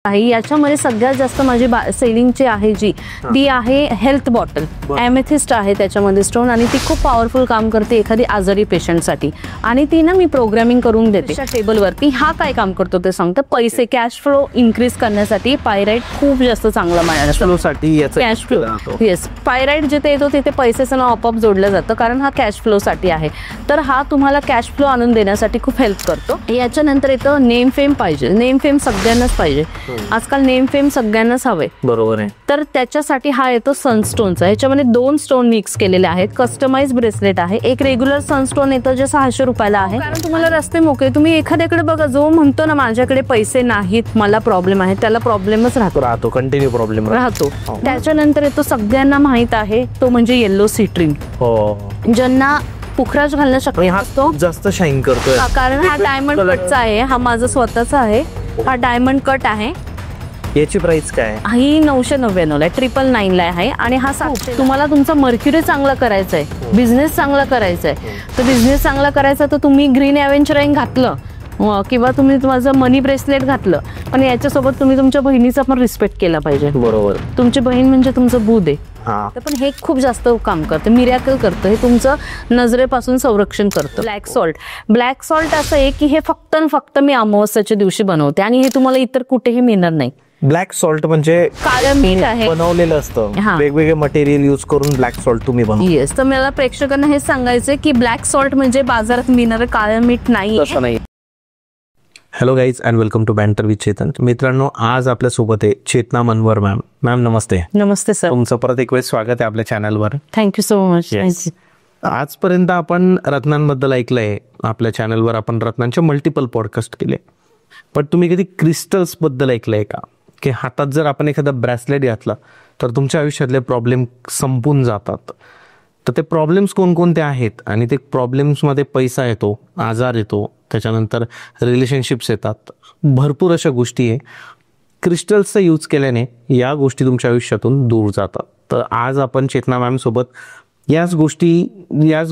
आहे. याच्यामध्ये सगळ्यात जास्त माझी सेलिंगची आहे जी ती आहे हेल्थ बॉटल. एमेथिस्ट आहे त्याच्यामध्ये स्टोन आणि ती खूप पॉवरफुल काम करते एखादी आजारी पेशंटसाठी. आणि ती ना मी प्रोग्रामिंग करून देते टेबलवरती. हा काय काम करतो ते सांगतं. पैसे कॅश फ्लो इन्क्रीज करण्यासाठी पायराइट खूप जास्त चांगला मानण्यासाठी कॅश फ्लो. येस, पायराइट जिथे येतो तिथे पैसेचं नाव आपोआप जोडलं जातं कारण हा कॅश फ्लो साठी आहे. तर हा तुम्हाला कॅश फ्लो आणून देण्यासाठी खूप हेल्प करतो. याच्यानंतर येतं नेम फेम पाहिजे. नेम फेम सगळ्यांनाच पाहिजे. आजकाल नेम फेम सगळ्यांनाच हवे. बरोबर आहे. तर त्याच्यासाठी हा येतो सनस्टोनचा. ह्याच्यामध्ये 2 स्टोन मिक्स केलेले आहेत. कस्टमाइज ब्रेसलेट आहे. एक रेग्युलर सनस्टोन येतं जे 600 रुपयाला आहे. कारण तुम्हाला रस्ते मोकळे. तुम्ही एखाद्याकडे बघा जो म्हणतो ना माझ्याकडे पैसे नाहीत मला प्रॉब्लेम आहे, त्याला प्रॉब्लेमच राहतो कंटिन्यू प्रॉब्लेम राहतो. त्याच्यानंतर येतो सगळ्यांना माहित आहे तो म्हणजे येलो सिट्रीन. ज्यांना पुखराज घालणं शक्य असतो जास्त शाईन करतोय कारण हा डायमंड कटचा आहे. हा माझा स्वतःचा आहे. हा डायमंड कट आहे. याची प्राइस काय आहे? ही 999 ला 999 ला आहे. आणि हा 700. तुम्हाला तुमचा मर्क्युरी चांगला करायचा आहे, बिझनेस चांगला करायचा आहे. तर बिझनेस चांगला करायचा तर तुम्ही ग्रीन ॲव्हेंचर घातलं किंवा तुम्ही माझं मनी ब्रेसलेट घातलं, पण याच्यासोबत तुम्ही तुमच्या बहिणीचा पण रिस्पेक्ट केला पाहिजे. बरोबर. तुमची बहीण म्हणजे तुमचं बुध आहे. पण हे खूप जास्त काम करतं, मिरॅकल करतं. हे तुमचं नजरेपासून संरक्षण करतं. ब्लॅक सॉल्ट असं आहे की हे फक्त मी अमावस्याच्या दिवशी बनवते आणि हे तुम्हाला इतर कुठेही मिळणार नाही. ब्लॅक सॉल्ट म्हणजे काळं मीठ आहे, बनवलेलं असतं. वेगवेगळे मटेरियल यूज करून ब्लॅक सॉल्ट तुम्ही बनवता. येस. तर मला प्रेक्षकांना हे सांगायचं की ब्लॅक सॉल्ट म्हणजे बाजारात मिळणारं काळं मीठ नाही. Hello guys and welcome to banter with Chetan. मित्रांनो, आज आपल्या सोबत आहे चेतना मनवर मॅम. मॅम नमस्ते. नमस्ते सर. तुमचं परत एक वेळ स्वागत आहे आपल्या चॅनलवर. Thank you so much. आजपर्यंत आपण रत्नांबद्दल ऐकलंय. आपल्या चॅनलवर आपण रत्नांचे मल्टिपल पॉडकास्ट केले, पण तुम्ही कधी क्रिस्टल्स बद्दल ऐकलंय का? की हातात जर आपण एखादा ब्रेसलेट घातला तर तुमच्या आयुष्यातले प्रॉब्लेम संपून जातात. तर ते प्रॉब्लेम्स कोणकोणते आहेत आणि ते प्रॉब्लेम्समध्ये पैसा येतो, आजार येतो, त्याच्यानंतर रिलेशनशिप्स येतात, भरपूर अशा गोष्टी आहे. क्रिस्टल्सचा यूज केल्याने या गोष्टी तुमच्या आयुष्यातून दूर जातात. तर आज आपण चेतना मॅम सोबत याच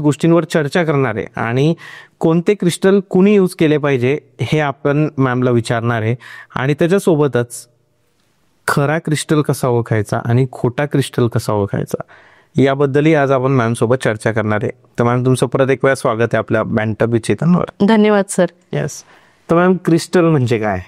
गोष्टींवर चर्चा करणार आहे आणि कोणते क्रिस्टल कुणी यूज केले पाहिजे हे आपण मॅमला विचारणार आहे. आणि त्याच्यासोबतच खरा क्रिस्टल कसा ओळखायचा आणि खोटा क्रिस्टल कसा ओळखायचा याबद्दलही आज आपण मॅम सोबत चर्चा करणार आहे. तर मॅम तुमचं परत एक वेळा स्वागत आहे आपल्या बँटर विथ चेतनवर. धन्यवाद सर. येस. तर मॅम क्रिस्टल म्हणजे काय?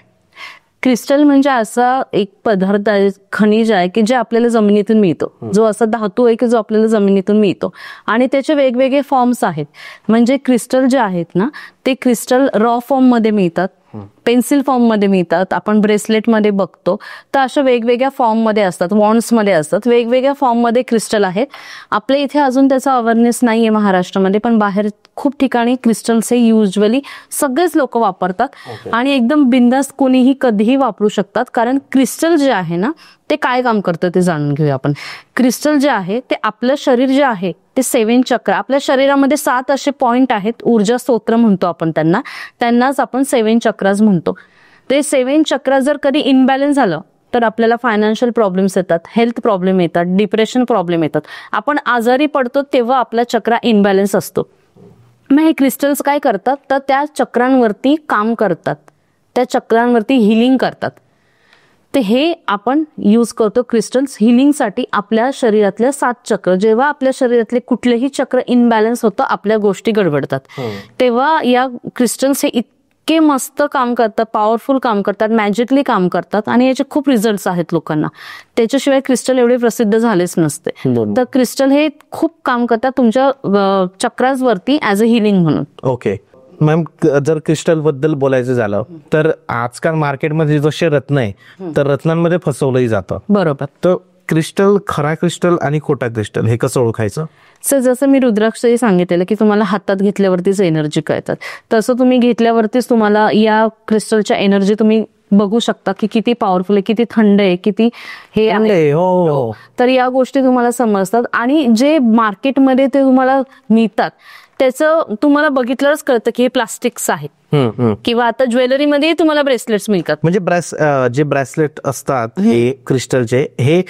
क्रिस्टल म्हणजे असा एक पदार्थ आहे, खनिज आहे की जे आपल्याला जमिनीतून मिळतो. जो असा धातू आहे की जो आपल्याला जमिनीतून मिळतो आणि त्याचे वेगवेगळे फॉर्म्स आहेत. म्हणजे क्रिस्टल जे आहेत ना ते क्रिस्टल रॉ फॉर्म मध्ये मिळतात, पेन्सिल फॉर्म मध्ये मिळतात, आपण ब्रेसलेट मध्ये बघतो. तर अशा वेगवेगळ्या फॉर्म मध्ये असतात, वॉन्ड्स मध्ये असतात, वेगवेगळ्या फॉर्म मध्ये क्रिस्टल आहेत. आपल्या इथे अजून त्याचा अवेअरनेस नाहीये महाराष्ट्रामध्ये, पण बाहेर खूप ठिकाणी क्रिस्टल्स हे युजली सगळेच लोक वापरतात आणि एकदम बिंदास कोणीही कधीही वापरू शकतात. कारण क्रिस्टल जे आहे ना ते काय काम करतं ते जाणून घेऊया आपण. क्रिस्टल जे आहे ते आपलं शरीर जे आहे ते 7 चक्र, आपल्या शरीरामध्ये 7 असे पॉइंट आहेत, ऊर्जा स्तोत्र म्हणतो आपण त्यांनाच आपण 7 चक्राज म्हणतो. ते 7 चक्र जर कधी इनबॅलन्स झालं तर आपल्याला फायनान्शियल प्रॉब्लेम्स येतात, हेल्थ प्रॉब्लेम येतात, डिप्रेशन प्रॉब्लेम येतात. आपण आजारी पडतो तेव्हा आपला चक्र इनबॅलन्स असतो. मग हे क्रिस्टल्स काय करतात तर त्या चक्रांवरती काम करतात, त्या चक्रांवरती हिलिंग करतात. तर हे आपण यूज करतो क्रिस्टल्स हिलिंगसाठी. आपल्या शरीरातल्या 7 चक्र, जेव्हा आपल्या शरीरातले कुठलेही चक्र इनबॅलन्स होतं, आपल्या गोष्टी गडबडतात, तेव्हा या क्रिस्टल्स हे इतके मस्त काम करतात, पॉवरफुल काम करतात, मॅजिकली काम करतात आणि याचे खूप रिझल्ट्स आहेत लोकांना. त्याच्याशिवाय क्रिस्टल एवढे प्रसिद्ध झालेच नसते. तर क्रिस्टल हे खूप काम करतात तुमच्या चक्रांवरती ॲज अ हिलिंग म्हणून. ओके मॅम, जर क्रिस्टल बद्दल बोलायचं झालं तर आजकाल मार्केटमध्ये जसे रत्न आहे तर रत्नांमध्ये फसवलंही जातं. बरोबर. तर क्रिस्टल, खरा क्रिस्टल आणि खोटा क्रिस्टल हे कसं ओळखायचं? सर जसं मी रुद्राक्षही सांगितलेलं की तुम्हाला हातात घेतल्यावरतीच एनर्जी कळतात, तसं तुम्ही घेतल्यावरतीच तुम्हाला या क्रिस्टलच्या एनर्जी तुम्ही बघू शकता की किती पॉवरफुल आहे, किती थंड आहे, किती हे आहे. हो. तर या गोष्टी तुम्हाला समजतात. आणि जे मार्केटमध्ये ते तुम्हाला मिळतात त्याचं तुम्हाला बघितलंच कळतं की हे प्लास्टिक्स आहेत. किंवा आता ज्वेलरीमध्ये तुम्हाला ब्रेसलेट्स मिळतात. म्हणजे जे ब्रेसलेट असतात हे क्रिस्टलचे हे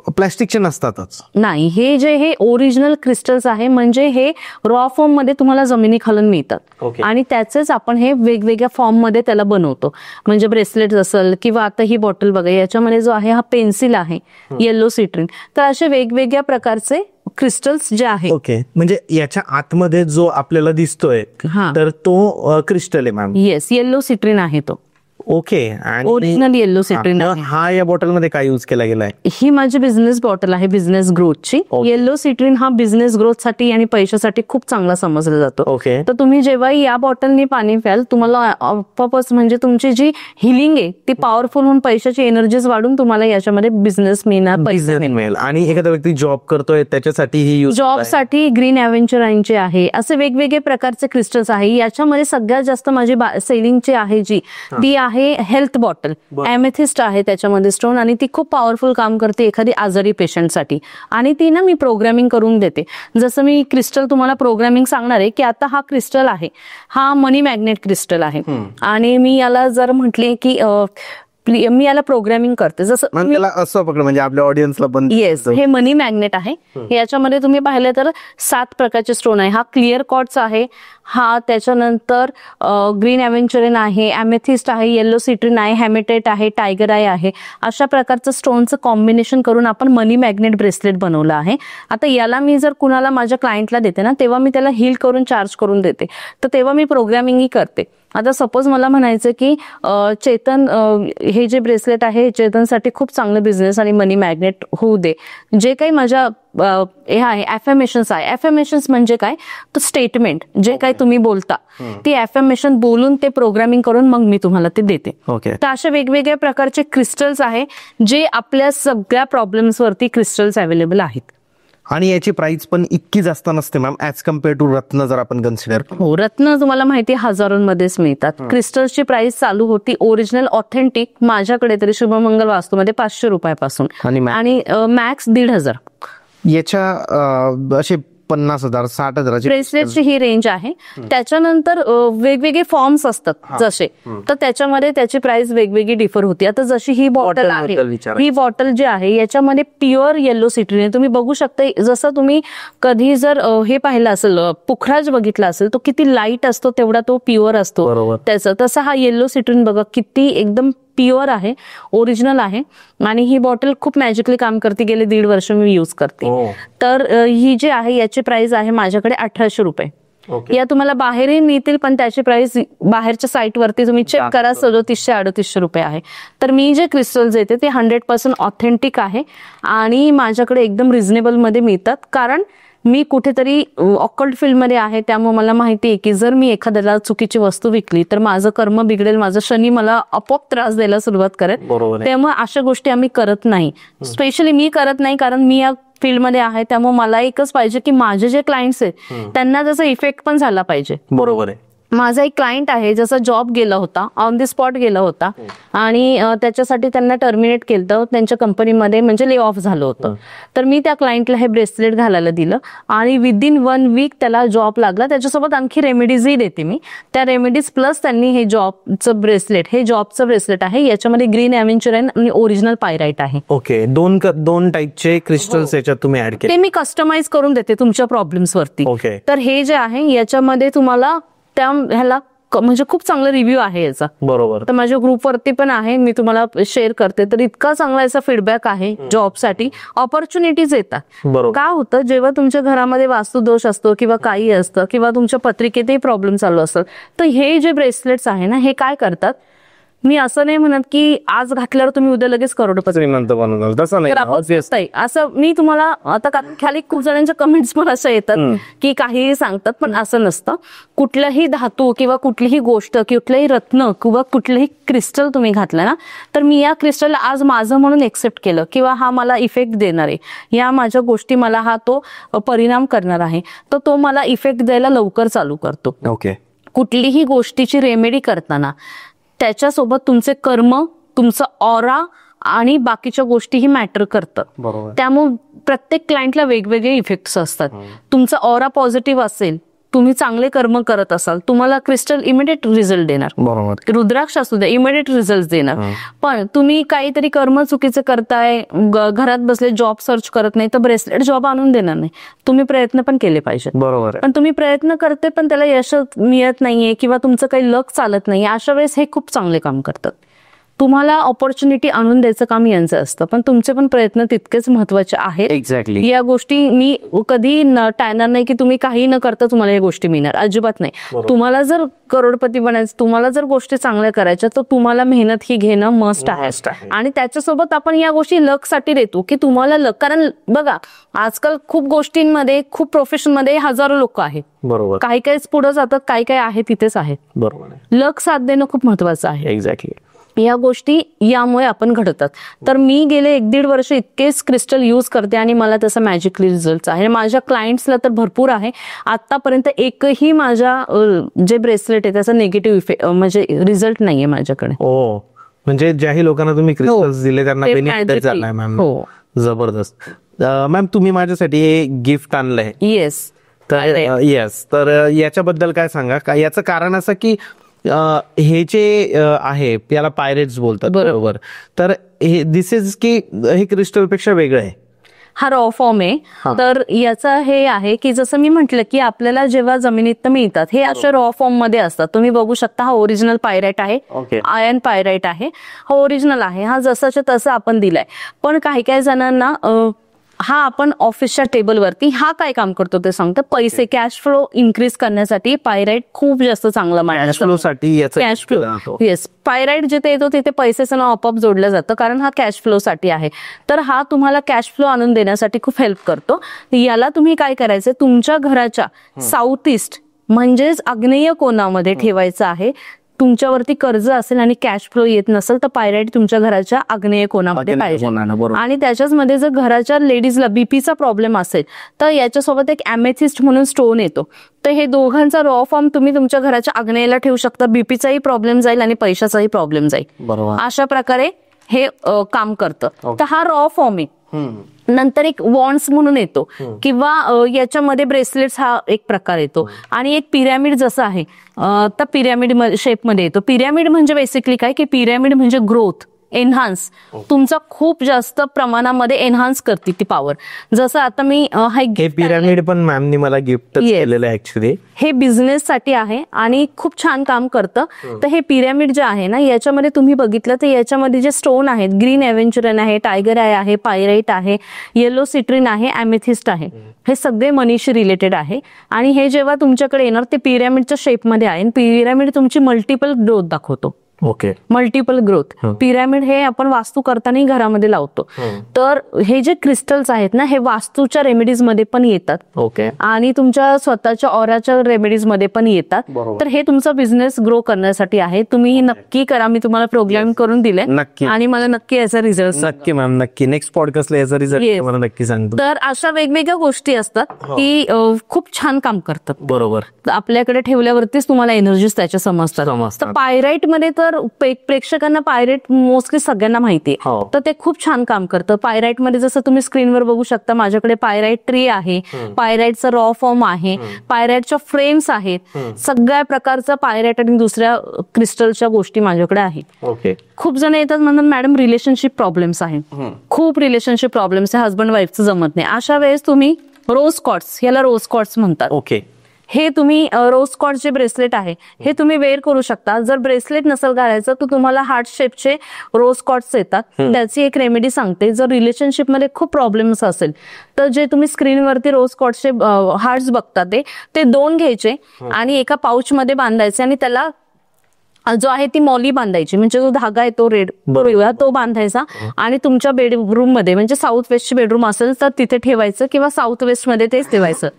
प्लॅस्टिकचे नसतातच. नाही, हे ओरिजिनल क्रिस्टल्स आहे, म्हणजे हे रॉ फॉर्म मध्ये तुम्हाला जमिनीखालून मिळतात. Okay. आणि त्याचेच आपण हे वेगवेगळ्या फॉर्म मध्ये त्याला बनवतो. म्हणजे ब्रेसलेट असेल किंवा आता ही बॉटल बघा, याच्यामध्ये जो आहे हा पेन्सिल आहे, येलो सिट्रिन. तर असे वेगवेगळ्या प्रकारचे क्रिस्टल्स जे आहेत. ओके, म्हणजे याच्या आतमध्ये जो आपल्याला दिसतोय हा. तर तो क्रिस्टल आहे मॅम. येस, येलो सिट्रिन आहे तो. Okay, original yellow citrine. हा या बॉटल मध्ये काय यूज केला गेलाय? ही माझी बिझनेस बॉटल आहे, बिझनेस ग्रोथची. येलो सिट्रिन हा बिझनेस ग्रोथ साठी आणि पैशासाठी खूप चांगला समजला जातो. ओके. तर तुम्ही जेव्हा या बॉटलनी पाणी प्याल, तुम्हाला आपोआपच म्हणजे तुमची जी हिलिंग आहे ती पॉवरफुल होऊन पैशाची एनर्जीज वाढून तुम्हाला याच्यामध्ये बिझनेस मिळणार, पैसे मिळेल. आणि एखादा व्यक्ती जॉब करतोय त्याच्यासाठी ही यूज जॉब साठी ग्रीन ॲव्हेंचरांचे आहे, असे वेगवेगळे प्रकारचे क्रिस्टल्स आहे. याच्यामध्ये सगळ्यात जास्त माझी सेलिंगची आहे जी ती आहे हेल्थ बॉटल. ॲमेथिस्ट आहे त्याच्यामध्ये स्टोन, आणि ती खूप पॉवरफुल काम करते एखादी आजारी पेशंटसाठी. आणि ती ना मी प्रोग्रामिंग करून देते. जसं मी क्रिस्टल तुम्हाला प्रोग्रामिंग सांगणार आहे की आता हा क्रिस्टल आहे, हा मनी मॅग्नेट क्रिस्टल आहे. आणि मी याला जर म्हटले की मी याला प्रोग्रामिंग करते. जसं त्याला असं पकड, म्हणजे आपल्या ऑडियन्सला पण. येस, हे मनी मॅग्नेट आहे. याच्यामध्ये तुम्ही पाहिलं तर 7 प्रकारचे स्टोन आहे. हा क्लिअर क्वार्ट्ज आहे, हा त्याच्यानंतर ग्रीन ॲव्हेंचरिन आहे, ॲमेथिस्ट आहे, येलो सिट्रिन आहे, हेमेटाइट आहे, टायगर आय आहे. अशा प्रकारचं स्टोनचं कॉम्बिनेशन करून आपण मनी मॅग्नेट ब्रेसलेट बनवलं आहे. आता याला मी जर कुणाला माझ्या क्लायंटला देते ना, तेव्हा मी त्याला हील करून चार्ज करून देते. तर तेव्हा मी प्रोग्रामिंगही करते. आता सपोज मला म्हणायचं की चेतन, हे जे ब्रेसलेट आहे चेतनसाठी खूप चांगलं बिझनेस आणि मनी मॅग्नेट होऊ दे. जे काही माझ्या हे आहे ॲफर्मेशन्स आहे. ॲफर्मेशन्स म्हणजे काय, तर स्टेटमेंट जे काही तुम्ही बोलता ती ॲफर्मेशन बोलून ते प्रोग्रामिंग करून मग मी तुम्हाला ते देते. ओके. तर अशा वेगवेगळ्या प्रकारचे क्रिस्टल्स आहे जे आपल्या सगळ्या प्रॉब्लेम्स वरती क्रिस्टल्स अवेलेबल आहेत. आणि याची प्राइस पण इतकी जास्त नसते मॅम ऍज कम्पेअर टू रत्न जर आपण कन्सिडर. हो, रत्न तुम्हाला माहिती हजारोंमध्येच मिळतात. क्रिस्टल्सची प्राइस चालू होती ओरिजिनल ऑथेंटिक माझ्याकडे तरी शुभमंगल वास्तूमध्ये 500 रुपयापासून आणि मॅक्स 1,500. याच्या असे 50,000 60,000 ब्रेसलेटची ही रेंज आहे. त्याच्यानंतर वेगवेगळे फॉर्म्स असतात जसे, तर त्याच्यामध्ये त्याची प्राइस वेगवेगळी डिफर होती. आता जशी ही बॉटल आहे, ही बॉटल जी आहे याच्यामध्ये प्युअर येलो सिट्रिन आहे. तुम्ही बघू शकता, जसं तुम्ही कधी जर हे पाहिलं असेल, पुखराज बघितला असेल, तो किती लाईट असतो तेवढा तो प्युअर असतो त्याचा. तसा हा येलो सिट्रिन बघा किती एकदम प्युअर आहे, ओरिजिनल आहे. आणि ही बॉटल खूप मॅजिकली काम करते. गेले 1.5 वर्ष मी यूज करते. तर ही जी आहे याची प्राइस आहे माझ्याकडे 1,800 रुपये. या तुम्हाला बाहेरही मिळतील, पण त्याची प्राइस बाहेरच्या साईट वरती तुम्ही चेक करा 3700-3800 रुपये आहे. तर मी जे क्रिस्टल्स देते ते 100% ऑथेंटिक आहे आणि माझ्याकडे एकदम रिझनेबल मध्ये मिळतात. कारण मी कुठेतरी ऑकल्ट फील्डमध्ये आहे, त्यामुळे मला माहिती आहे की जर मी एखाद्याला चुकीची वस्तू विकली तर माझं कर्म बिघडेल, माझं शनी मला आपोआप त्रास द्यायला सुरुवात करेल. त्यामुळे अशा गोष्टी आम्ही करत नाही. स्पेशली मी करत नाही, कारण मी या फील्डमध्ये आहे. त्यामुळे मला एकच पाहिजे की माझे जे क्लायंट्स आहेत त्यांना त्याचा इफेक्ट पण झाला पाहिजे. बरोबर आहे. माझा एक क्लायंट आहे ज्याचा जॉब गेला होता, ऑन द स्पॉट गेला होता आणि त्याच्यासाठी त्यांना टर्मिनेट केलं त्यांच्या कंपनीमध्ये, म्हणजे ले ऑफ झालं होतं. तर मी त्या क्लायंटला हे ब्रेसलेट घालायला दिलं आणि विदिन 1 वीक त्याला जॉब लागला. त्याच्यासोबत आणखी रेमेडीजही देते मी. त्या रेमेडीज प्लस त्यांनी हे जॉबचं ब्रेसलेट, हे जॉबचं ब्रेसलेट आहे. याच्यामध्ये ग्रीन ॲव्हेंचरिन आणि ओरिजिनल पायराइट आहे. ओके, दोन टाईपचे क्रिस्टल्स याच्यात तुम्ही ऍड केले. ते मी कस्टमाइज करून देते तुमच्या प्रॉब्लेम्स वरती. ओके. तर हे जे आहे याच्यामध्ये तुम्हाला त्या ह्याला म्हणजे खूप चांगला रिव्ह्यू आहे याचा. बरोबर. तर माझ्या ग्रुपवरती पण आहे, मी तुम्हाला शेअर करते. तर इतका चांगला याचा फीडबॅक आहे. जॉबसाठी ऑपॉर्च्युनिटीज येतात. काय होतं, जेव्हा तुमच्या घरामध्ये वास्तुदोष असतो किंवा काही असतं किंवा तुमच्या पत्रिकेतही प्रॉब्लेम चालू असतात, तर हे जे ब्रेसलेट्स आहे ना, हे काय करतात, मी असं नाही म्हणत की आज घातल्यावर तुम्ही उद्या लगेच करोडपती बनवणार, तसं नाही. असं मी तुम्हाला आता खाली खूप जणांच्या कमेंट्स पण असं येतात की काहीही सांगतात, पण असं नसतं. कुठलाही धातू किंवा कुठलीही गोष्ट, कुठलंही रत्न किंवा कुठलंही क्रिस्टल तुम्ही घातलं ना, तर मी या क्रिस्टलला आज माझं म्हणून एक्सेप्ट केलं किंवा हा मला इफेक्ट देणार आहे, या माझ्या गोष्टी मला हा तो परिणाम करणार आहे, तर तो मला इफेक्ट द्यायला लवकर चालू करतो. ओके. कुठलीही गोष्टीची रेमेडी करताना त्याच्यासोबत तुमचे कर्म, तुमचं ऑरा आणि बाकीच्या गोष्टीही मॅटर करतात. त्यामुळे प्रत्येक क्लायंटला वेगवेगळे इफेक्ट्स असतात. तुमचा ऑरा पॉझिटिव्ह असेल तुम्ही चांगले कर्म करत असाल, तुम्हाला क्रिस्टल इमिडिएट रिझल्ट देणार. बरोबर. रुद्राक्ष असू द्या, इमिडिएट रिझल्ट देणार. पण तुम्ही काहीतरी कर्म चुकीचे करताय, घरात बसले जॉब सर्च करत नाही, तर ब्रेसलेट जॉब आणून देणार नाही. तुम्ही प्रयत्न पण केले पाहिजे. बरोबर. पण तुम्ही प्रयत्न करते पण त्याला यश मिळत नाहीये किंवा तुमचं काही लक चालत नाहीये, अशा वेळेस हे खूप चांगले काम करतात. तुम्हाला ऑपॉर्च्युनिटी आणून द्यायचं काम यांचं असतं, पण तुमचे पण प्रयत्न तितकेच महत्वाचे आहेत. एक्झॅक्टली. या गोष्टी मी कधी टाळणार नाही की तुम्ही काही न करता तुम्हाला या गोष्टी मिळणार, अजिबात नाही. तुम्हाला जर करोडपती बनायचं, तुम्हाला जर गोष्टी चांगल्या करायच्या, तर तुम्हाला मेहनत ही घेणं मस्ट आहे. आणि त्याच्यासोबत आपण या गोष्टी लक साठी देतो की तुम्हाला लक, कारण बघा आजकाल खूप गोष्टींमध्ये, खूप प्रोफेशन मध्ये हजारो लोक आहेत. बरोबर. काही काही पुढे जातात, काही काही आहे तिथेच आहेत. बरोबर. लक साथ देणं खूप महत्वाचं आहे. एक्झॅक्टली. या गोष्टी यामुळे आपण घडतात. तर मी गेले 1-1.5 वर्ष इतकेच क्रिस्टल यूज करते आणि मला तसा मॅजिकली रिझल्ट आहे. माझ्या क्लायंट्सला तर भरपूर आहे. आतापर्यंत एकही माझ्या जे ब्रेसलेट आहे त्याचा निगेटिव्ह इफेक्ट म्हणजे रिझल्ट नाहीये माझ्याकडे. हो, म्हणजे ज्याही लोकांना तुम्ही क्रिस्टल्स दिले त्यांना बेनिफिट झालाय मॅम. हो, जबरदस्त. मॅम तुम्ही माझ्यासाठी हे गिफ्ट आणलंय. येस. तर येस, तर याच्याबद्दल काय सांगा. का याचं कारण असं की हे जे आहे याला पायरेट्स बोलतात. बरोबर. तर हे दिस इज की हे क्रिस्टल पेक्षा वेगळं आहे. हा रॉ फॉर्म आहे. तर याचं हे आहे की जसं मी म्हटलं की आपल्याला जेव्हा जमिनीत मिळतात हे अशा रॉ फॉर्म मध्ये असतात. तुम्ही बघू शकता, हा ओरिजिनल पायराइट आहे, आयर्न पायराइट आहे, हा ओरिजिनल आहे. हा जसाच्या तसं आपण दिलाय. पण काही काही जणांना हा आपण ऑफिसच्या टेबलवरती हा काय काम करतो ते सांगतं. पैसे, कॅश फ्लो इन्क्रीज करण्यासाठी पायराइट खूप जास्त चांगला मानला. Cash flow. येस, पायराइट जिथे येतो तिथे पैसेचं नाव आपोआप जोडलं जातं, कारण हा कॅश फ्लो साठी आहे. तर हा तुम्हाला कॅश फ्लो आणून देण्यासाठी खूप हेल्प करतो. याला तुम्ही काय करायचं, तुमच्या घराच्या साऊथ ईस्ट म्हणजेच आग्नेय कोणामध्ये ठेवायचं आहे. तुमच्यावरती कर्ज असेल आणि कॅश फ्लो येत नसेल तर पायराइट तुमच्या घराच्या आग्नेय कोणामध्ये पाहिजे. आणि त्याच्याच मध्ये जर घराच्या लेडीजला बीपीचा प्रॉब्लेम असेल तर याच्यासोबत एक ॲमेथिस्ट म्हणून स्टोन येतो. तर हे दोघांचा रॉ फॉर्म तुम्ही तुमच्या घराच्या आग्नेयला ठेवू शकता. बीपीचाही प्रॉब्लेम जाईल आणि पैशाचाही प्रॉब्लेम जाईल. अशा प्रकारे हे काम करतं. तर हा रॉ फॉर्म आहे. नंतर एक वॉन्ड्स म्हणून येतो किंवा याच्यामध्ये ब्रेसलेट्स हा एक प्रकार येतो. आणि एक पिरॅमिड जसं आहे तर पिरॅमिड शेपमध्ये येतो. पिरॅमिड म्हणजे बेसिकली काय की पिरॅमिड म्हणजे ग्रोथ, एनहान्स, तुमचा खूप जास्त प्रमाणामध्ये एनहान्स करते ती पॉवर. जसं आता मी हे पिरॅमिड पण मॅमनी मला गिफ्ट केलेलं आहे. ऍक्च्युली हे बिझनेस साठी आहे आणि खूप छान काम करतं. तर हे पिरॅमिड जे आहे ना, याच्यामध्ये तुम्ही बघितलं तर याच्यामध्ये जे स्टोन आहेत, ग्रीन एव्हेंचरन आहे, टायगर आय आहे, पायराइट आहे, येलो सिट्रिन आहे, ॲमेथिस्ट आहे, हे सगळे मनीशी रिलेटेड आहे. आणि हे जेव्हा तुमच्याकडे येणार ते पिरॅमिडच्या शेपमध्ये आहे. पिरॅमिड तुमची मल्टिपल ग्रोथ दाखवतो. ओके. Multiple growth. पिरॅमिड हे आपण वास्तू करताना घरामध्ये लावतो. तर हे जे क्रिस्टल्स आहेत ना, हे वास्तूच्या रेमेडीज मध्ये पण येतात. ओके. आणि तुमच्या स्वतःच्या ऑराच्या रेमेडीज मध्ये पण येतात. तर हे तुमचा बिझनेस ग्रो करण्यासाठी आहे. तुम्ही नक्की करा. मी तुम्हाला प्रोग्राम करून दिले नक्की, आणि मला नक्की याचा रिझल्ट. नक्की मॅम, नक्की नेक्स्ट पॉडकास्टला याचा रिझल्ट मला नक्की सांगतो. तर अशा वेगवेगळ्या गोष्टी असतात की खूप छान काम करतात. बरोबर. आपल्याकडे ठेवल्यावरतीच तुम्हाला एनर्जीज त्याच्या समजतात. तर पायराइट मध्ये तर प्रेक्षकांना पायराइट मोस्टली सगळ्यांना माहिती आहे. तर ते खूप छान काम करतं. पायराइट मध्ये जसं तुम्ही स्क्रीनवर बघू शकता, माझ्याकडे पायराइट ट्री आहे, पायराइटचा रॉ फॉर्म आहे, पायराइटच्या फ्रेम्स आहेत, सगळ्या प्रकारचा पायराइट आणि दुसऱ्या क्रिस्टलच्या गोष्टी माझ्याकडे आहेत. ओके. खूप जण येतात म्हणतात मॅडम रिलेशनशिप प्रॉब्लेम्स आहेत, खूप रिलेशनशिप प्रॉब्लेम्स आहे, हजबंड वाईफचं जमत नाही. अशा वेळेस तुम्ही रोज कॉर्ड्स, याला रोज कॉर्ड्स म्हणतात. ओके. हे तुम्ही रोज कॉर्ड जे ब्रेसलेट आहे हे तुम्ही वेअर करू शकता. जर ब्रेसलेट नसेल घालायचं तर तुम्हाला हार्ट शेपचे रोज कॉर्ड्स येतात. त्याची एक रेमेडी सांगते. जर रिलेशनशिप मध्ये खूप प्रॉब्लेम्स असेल तर जे तुम्ही स्क्रीनवरती रोज कॉर्डचे हार्ट्स बघता ते 2 घ्यायचे आणि एका पाऊच मध्ये बांधायचे आणि त्याला जो आहे ती मॉली बांधायची, म्हणजे जो धागा आहे तो रेड तो बांधायचा आणि तुमच्या बेडरूम मध्ये, म्हणजे साऊथ वेस्टची बेडरूम असेल तर तिथे ठेवायचं किंवा साऊथ वेस्ट मध्ये तेच ठेवायचं.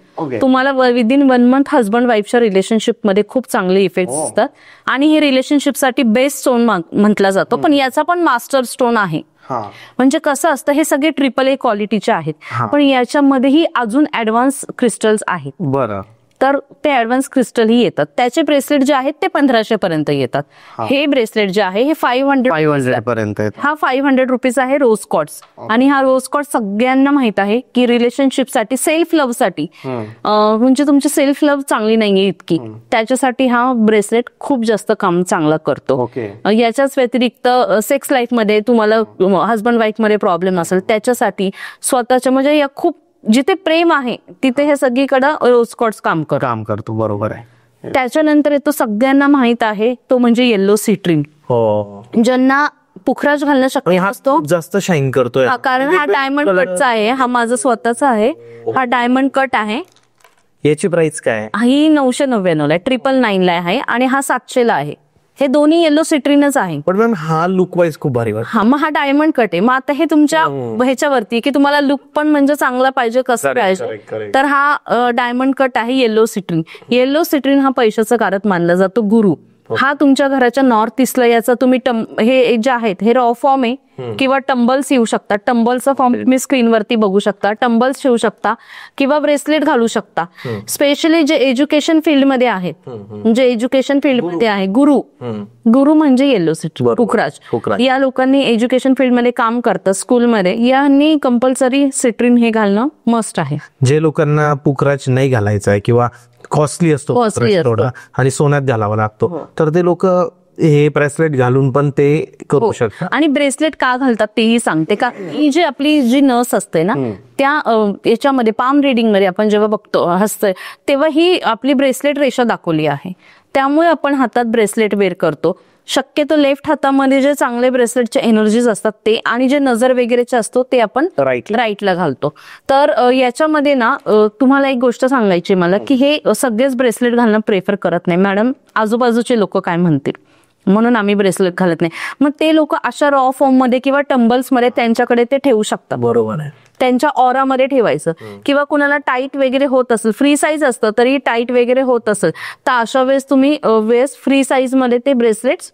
तुम्हाला विदिन 1 मंथ हजबंड वाईफच्या रिलेशनशिप मध्ये खूप चांगले इफेक्ट असतात. आणि हे रिलेशनशिपसाठी बेस्ट स्टोन म्हटला जातो. पण याचा पण मास्टर स्टोन आहे. म्हणजे कसं असतं, हे सगळे AAA क्वालिटीचे आहेत पण याच्यामध्येही अजून ऍडव्हान्स क्रिस्टल्स आहेत. बरं. तर ते ऍडव्हान्स क्रिस्टल ही येतात. त्याचे ब्रेसलेट जे आहेत ते 1500 पर्यंत येतात. हे ब्रेसलेट जे आहे हे 500 पर्यंत आहेत. हा 500 रुपीज आहे रोज कॉर्ड्स. आणि हा रोज कॉर्ड सगळ्यांना माहित आहे की रिलेशनशिपसाठी, सेल्फ लव्ह साठी, म्हणजे तुमची सेल्फ लव्ह चांगली नाहीये इतकी, त्याच्यासाठी हा ब्रेसलेट खूप जास्त काम चांगला करतो. याच्याच व्यतिरिक्त सेक्स लाईफ मध्ये तुम्हाला हजबंड वाईफ मध्ये प्रॉब्लेम असेल त्याच्यासाठी स्वतःच्या, म्हणजे या खूप जिथे प्रेम आहे तिथे हे सगळीकडे रोज कॉर्ड्स काम करतो. बरोबर आहे. त्याच्यानंतर येतो सगळ्यांना माहित आहे तो म्हणजे येलो सिट्रीन. ज्यांना पुखराज घालणं शक्य असतो, जास्त शाईन करतोय कारण हा डायमंड कटचा आहे. हा माझा स्वतःचा आहे. हा डायमंड कट आहे. याची प्राइस काय? ही 999 ला, 999 ला आहे आणि हा 700 ला आहे. हे दोन्ही येलो सिट्रीनच आहे. पण मॅम हा लुक वाईज खूप भारी वाटतो. हा मग हा डायमंड कट आहे. मग आता हे तुमच्या ह्याच्यावरती की तुम्हाला लुक पण म्हणजे चांगला पाहिजे, कसं पाहिजे, तर हा डायमंड कट आहे येलो सिट्रीन. येलो सिट्रीन हा पैशाचा कारक मानला जातो. गुरु हा तुमच्या घराच्या नॉर्थ ईस्टला, याचा तुम्ही हे जे आहेत हे रॉ फॉर्म आहे किंवा टंबल्स येऊ शकतात. टंबलचा फॉर्म तुम्ही स्क्रीनवरती बघू शकता. टंबल्स ठेवू शकता किंवा ब्रेसलेट घालू शकता. स्पेशली जे एज्युकेशन फील्ड मध्ये आहेत, म्हणजे एज्युकेशन फील्ड मध्ये आहे, गुरु म्हणजे येलो सिट्रीन, पुखराज, या लोकांनी एज्युकेशन फील्ड मध्ये काम करतात, स्कूलमध्ये, यांनी कंपल्सरी सिट्रीन हे घालणं मस्ट आहे. जे लोकांना पुखराज नाही घालायचा आहे किंवा कॉस्टली असतो आणि सोन्यात घालावा लागतो, तर ते लोक हे ब्रेसलेट घालून पण ते करू शकतात. आणि ब्रेसलेट का घालतात तेही सांगते. का ही जी आपली जी नस असते ना, त्या याच्यामध्ये पाम रिडिंग मध्ये आपण जेव्हा बघतो हसतंय तेव्हा ही आपली ब्रेसलेट रेषा दाखवली आहे. त्यामुळे आपण हातात ब्रेसलेट वेअर करतो. शक्यतो लेफ्ट हातामध्ये जे चांगले ब्रेसलेटचे एनर्जीज असतात ते, आणि जे नजर वगैरेचे असतो ते आपण राईटला घालतो. तर याच्यामध्ये ना तुम्हाला एक गोष्ट सांगायची मला, की हे सगळेच ब्रेसलेट घालणं प्रेफर करत नाही. मॅडम आजूबाजूचे लोक काय म्हणतील म्हणून आम्ही ब्रेसलेट घालत नाही. मग ते लोक अशा रॉ फॉर्म मध्ये किंवा टंबल्स मध्ये त्यांच्याकडे ते ठेवू शकतात. बरोबर आहे. त्यांच्या ऑरामध्ये ठेवायचं. किंवा कुणाला टाईट वगैरे होत असेल, फ्री साईज असतं तरी टाईट वगैरे होत असेल, तर अशा वेळेस तुम्ही वेळेस फ्री साईज मध्ये ते ब्रेसलेट्स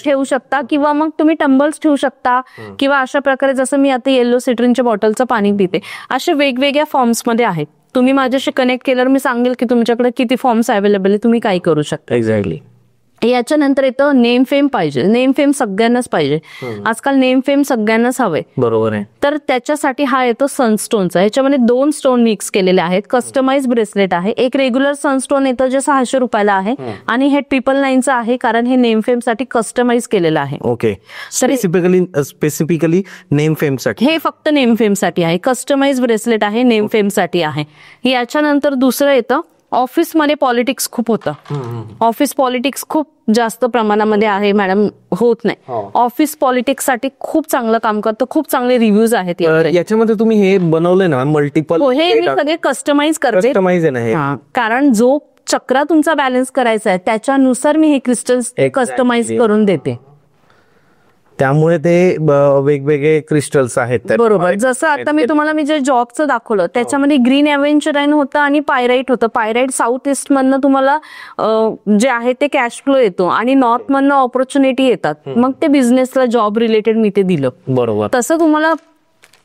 ठेवू शकता. किंवा मग तुम्ही टंबल्स ठेवू शकता. किंवा अशा प्रकारे जसं मी आता येलो सिट्रीनच्या बॉटलचं पाणी पिते, असे वेगवेगळ्या फॉर्म्स मध्ये आहेत. तुम्ही माझ्याशी कनेक्ट केल्यावर मी सांगेल की तुमच्याकडे किती फॉर्म्स अवेलेबल आहे, तुम्ही काय करू शकता. एक्झॅक्टली. याच्यानंतर येतं नेम फेम पाहिजे. नेम फेम सगळ्यांनाच पाहिजे. आजकाल नेम फेम सगळ्यांनाच हवंय. बरोबर आहे. तर त्याच्यासाठी हा येतो सनस्टोनचा. ह्याच्यामध्ये 2 स्टोन मिक्स केलेले आहेत. कस्टमाइज ब्रेसलेट आहे. एक रेग्युलर सनस्टोन येतं जे 600 रुपयाला आहे, आणि हे 999चं आहे कारण हे नेम फेम साठी कस्टमाइज केलेलं आहे. ओके. स्पेसिफिकली नेम फेम साठी, हे फक्त नेम फेम साठी आहे. कस्टमाइज ब्रेसलेट आहे, नेम फेम साठी आहे. याच्यानंतर दुसरं येतं ऑफिसमध्ये पॉलिटिक्स खूप होतं. ऑफिस पॉलिटिक्स खूप जास्त प्रमाणामध्ये आहे मॅडम, होत नाही. ऑफिस पॉलिटिक्स साठी खूप चांगलं काम करतं. खूप चांगले रिव्ह्यूज आहेत याच्यामध्ये. तुम्ही हे बनवलंय ना मल्टिपल, हे मी सगळे कस्टमाइज करते. कस्टमाइज आहे ना हे, कारण जो चक्रा तुमचा बॅलन्स करायचा आहे त्याच्यानुसार मी हे क्रिस्टल्स कस्टमाइज करून देते. त्यामुळे ते वेगवेगळे क्रिस्टल्स आहेत. बरोबर. जसं आता मी जे जॉबचं दाखवलं त्याच्यामध्ये ग्रीन एव्हेंचराईन होतं आणि पायराईट होतं. पायराईट साऊथ ईस्ट मधनं तुम्हाला जे आहे ते कॅश फ्लो येतो, आणि नॉर्थ मधनं ऑपॉर्च्युनिटी येतात. मग ते बिझनेसला जॉब रिलेटेड मी ते दिलं. बरोबर. तसं तुम्हाला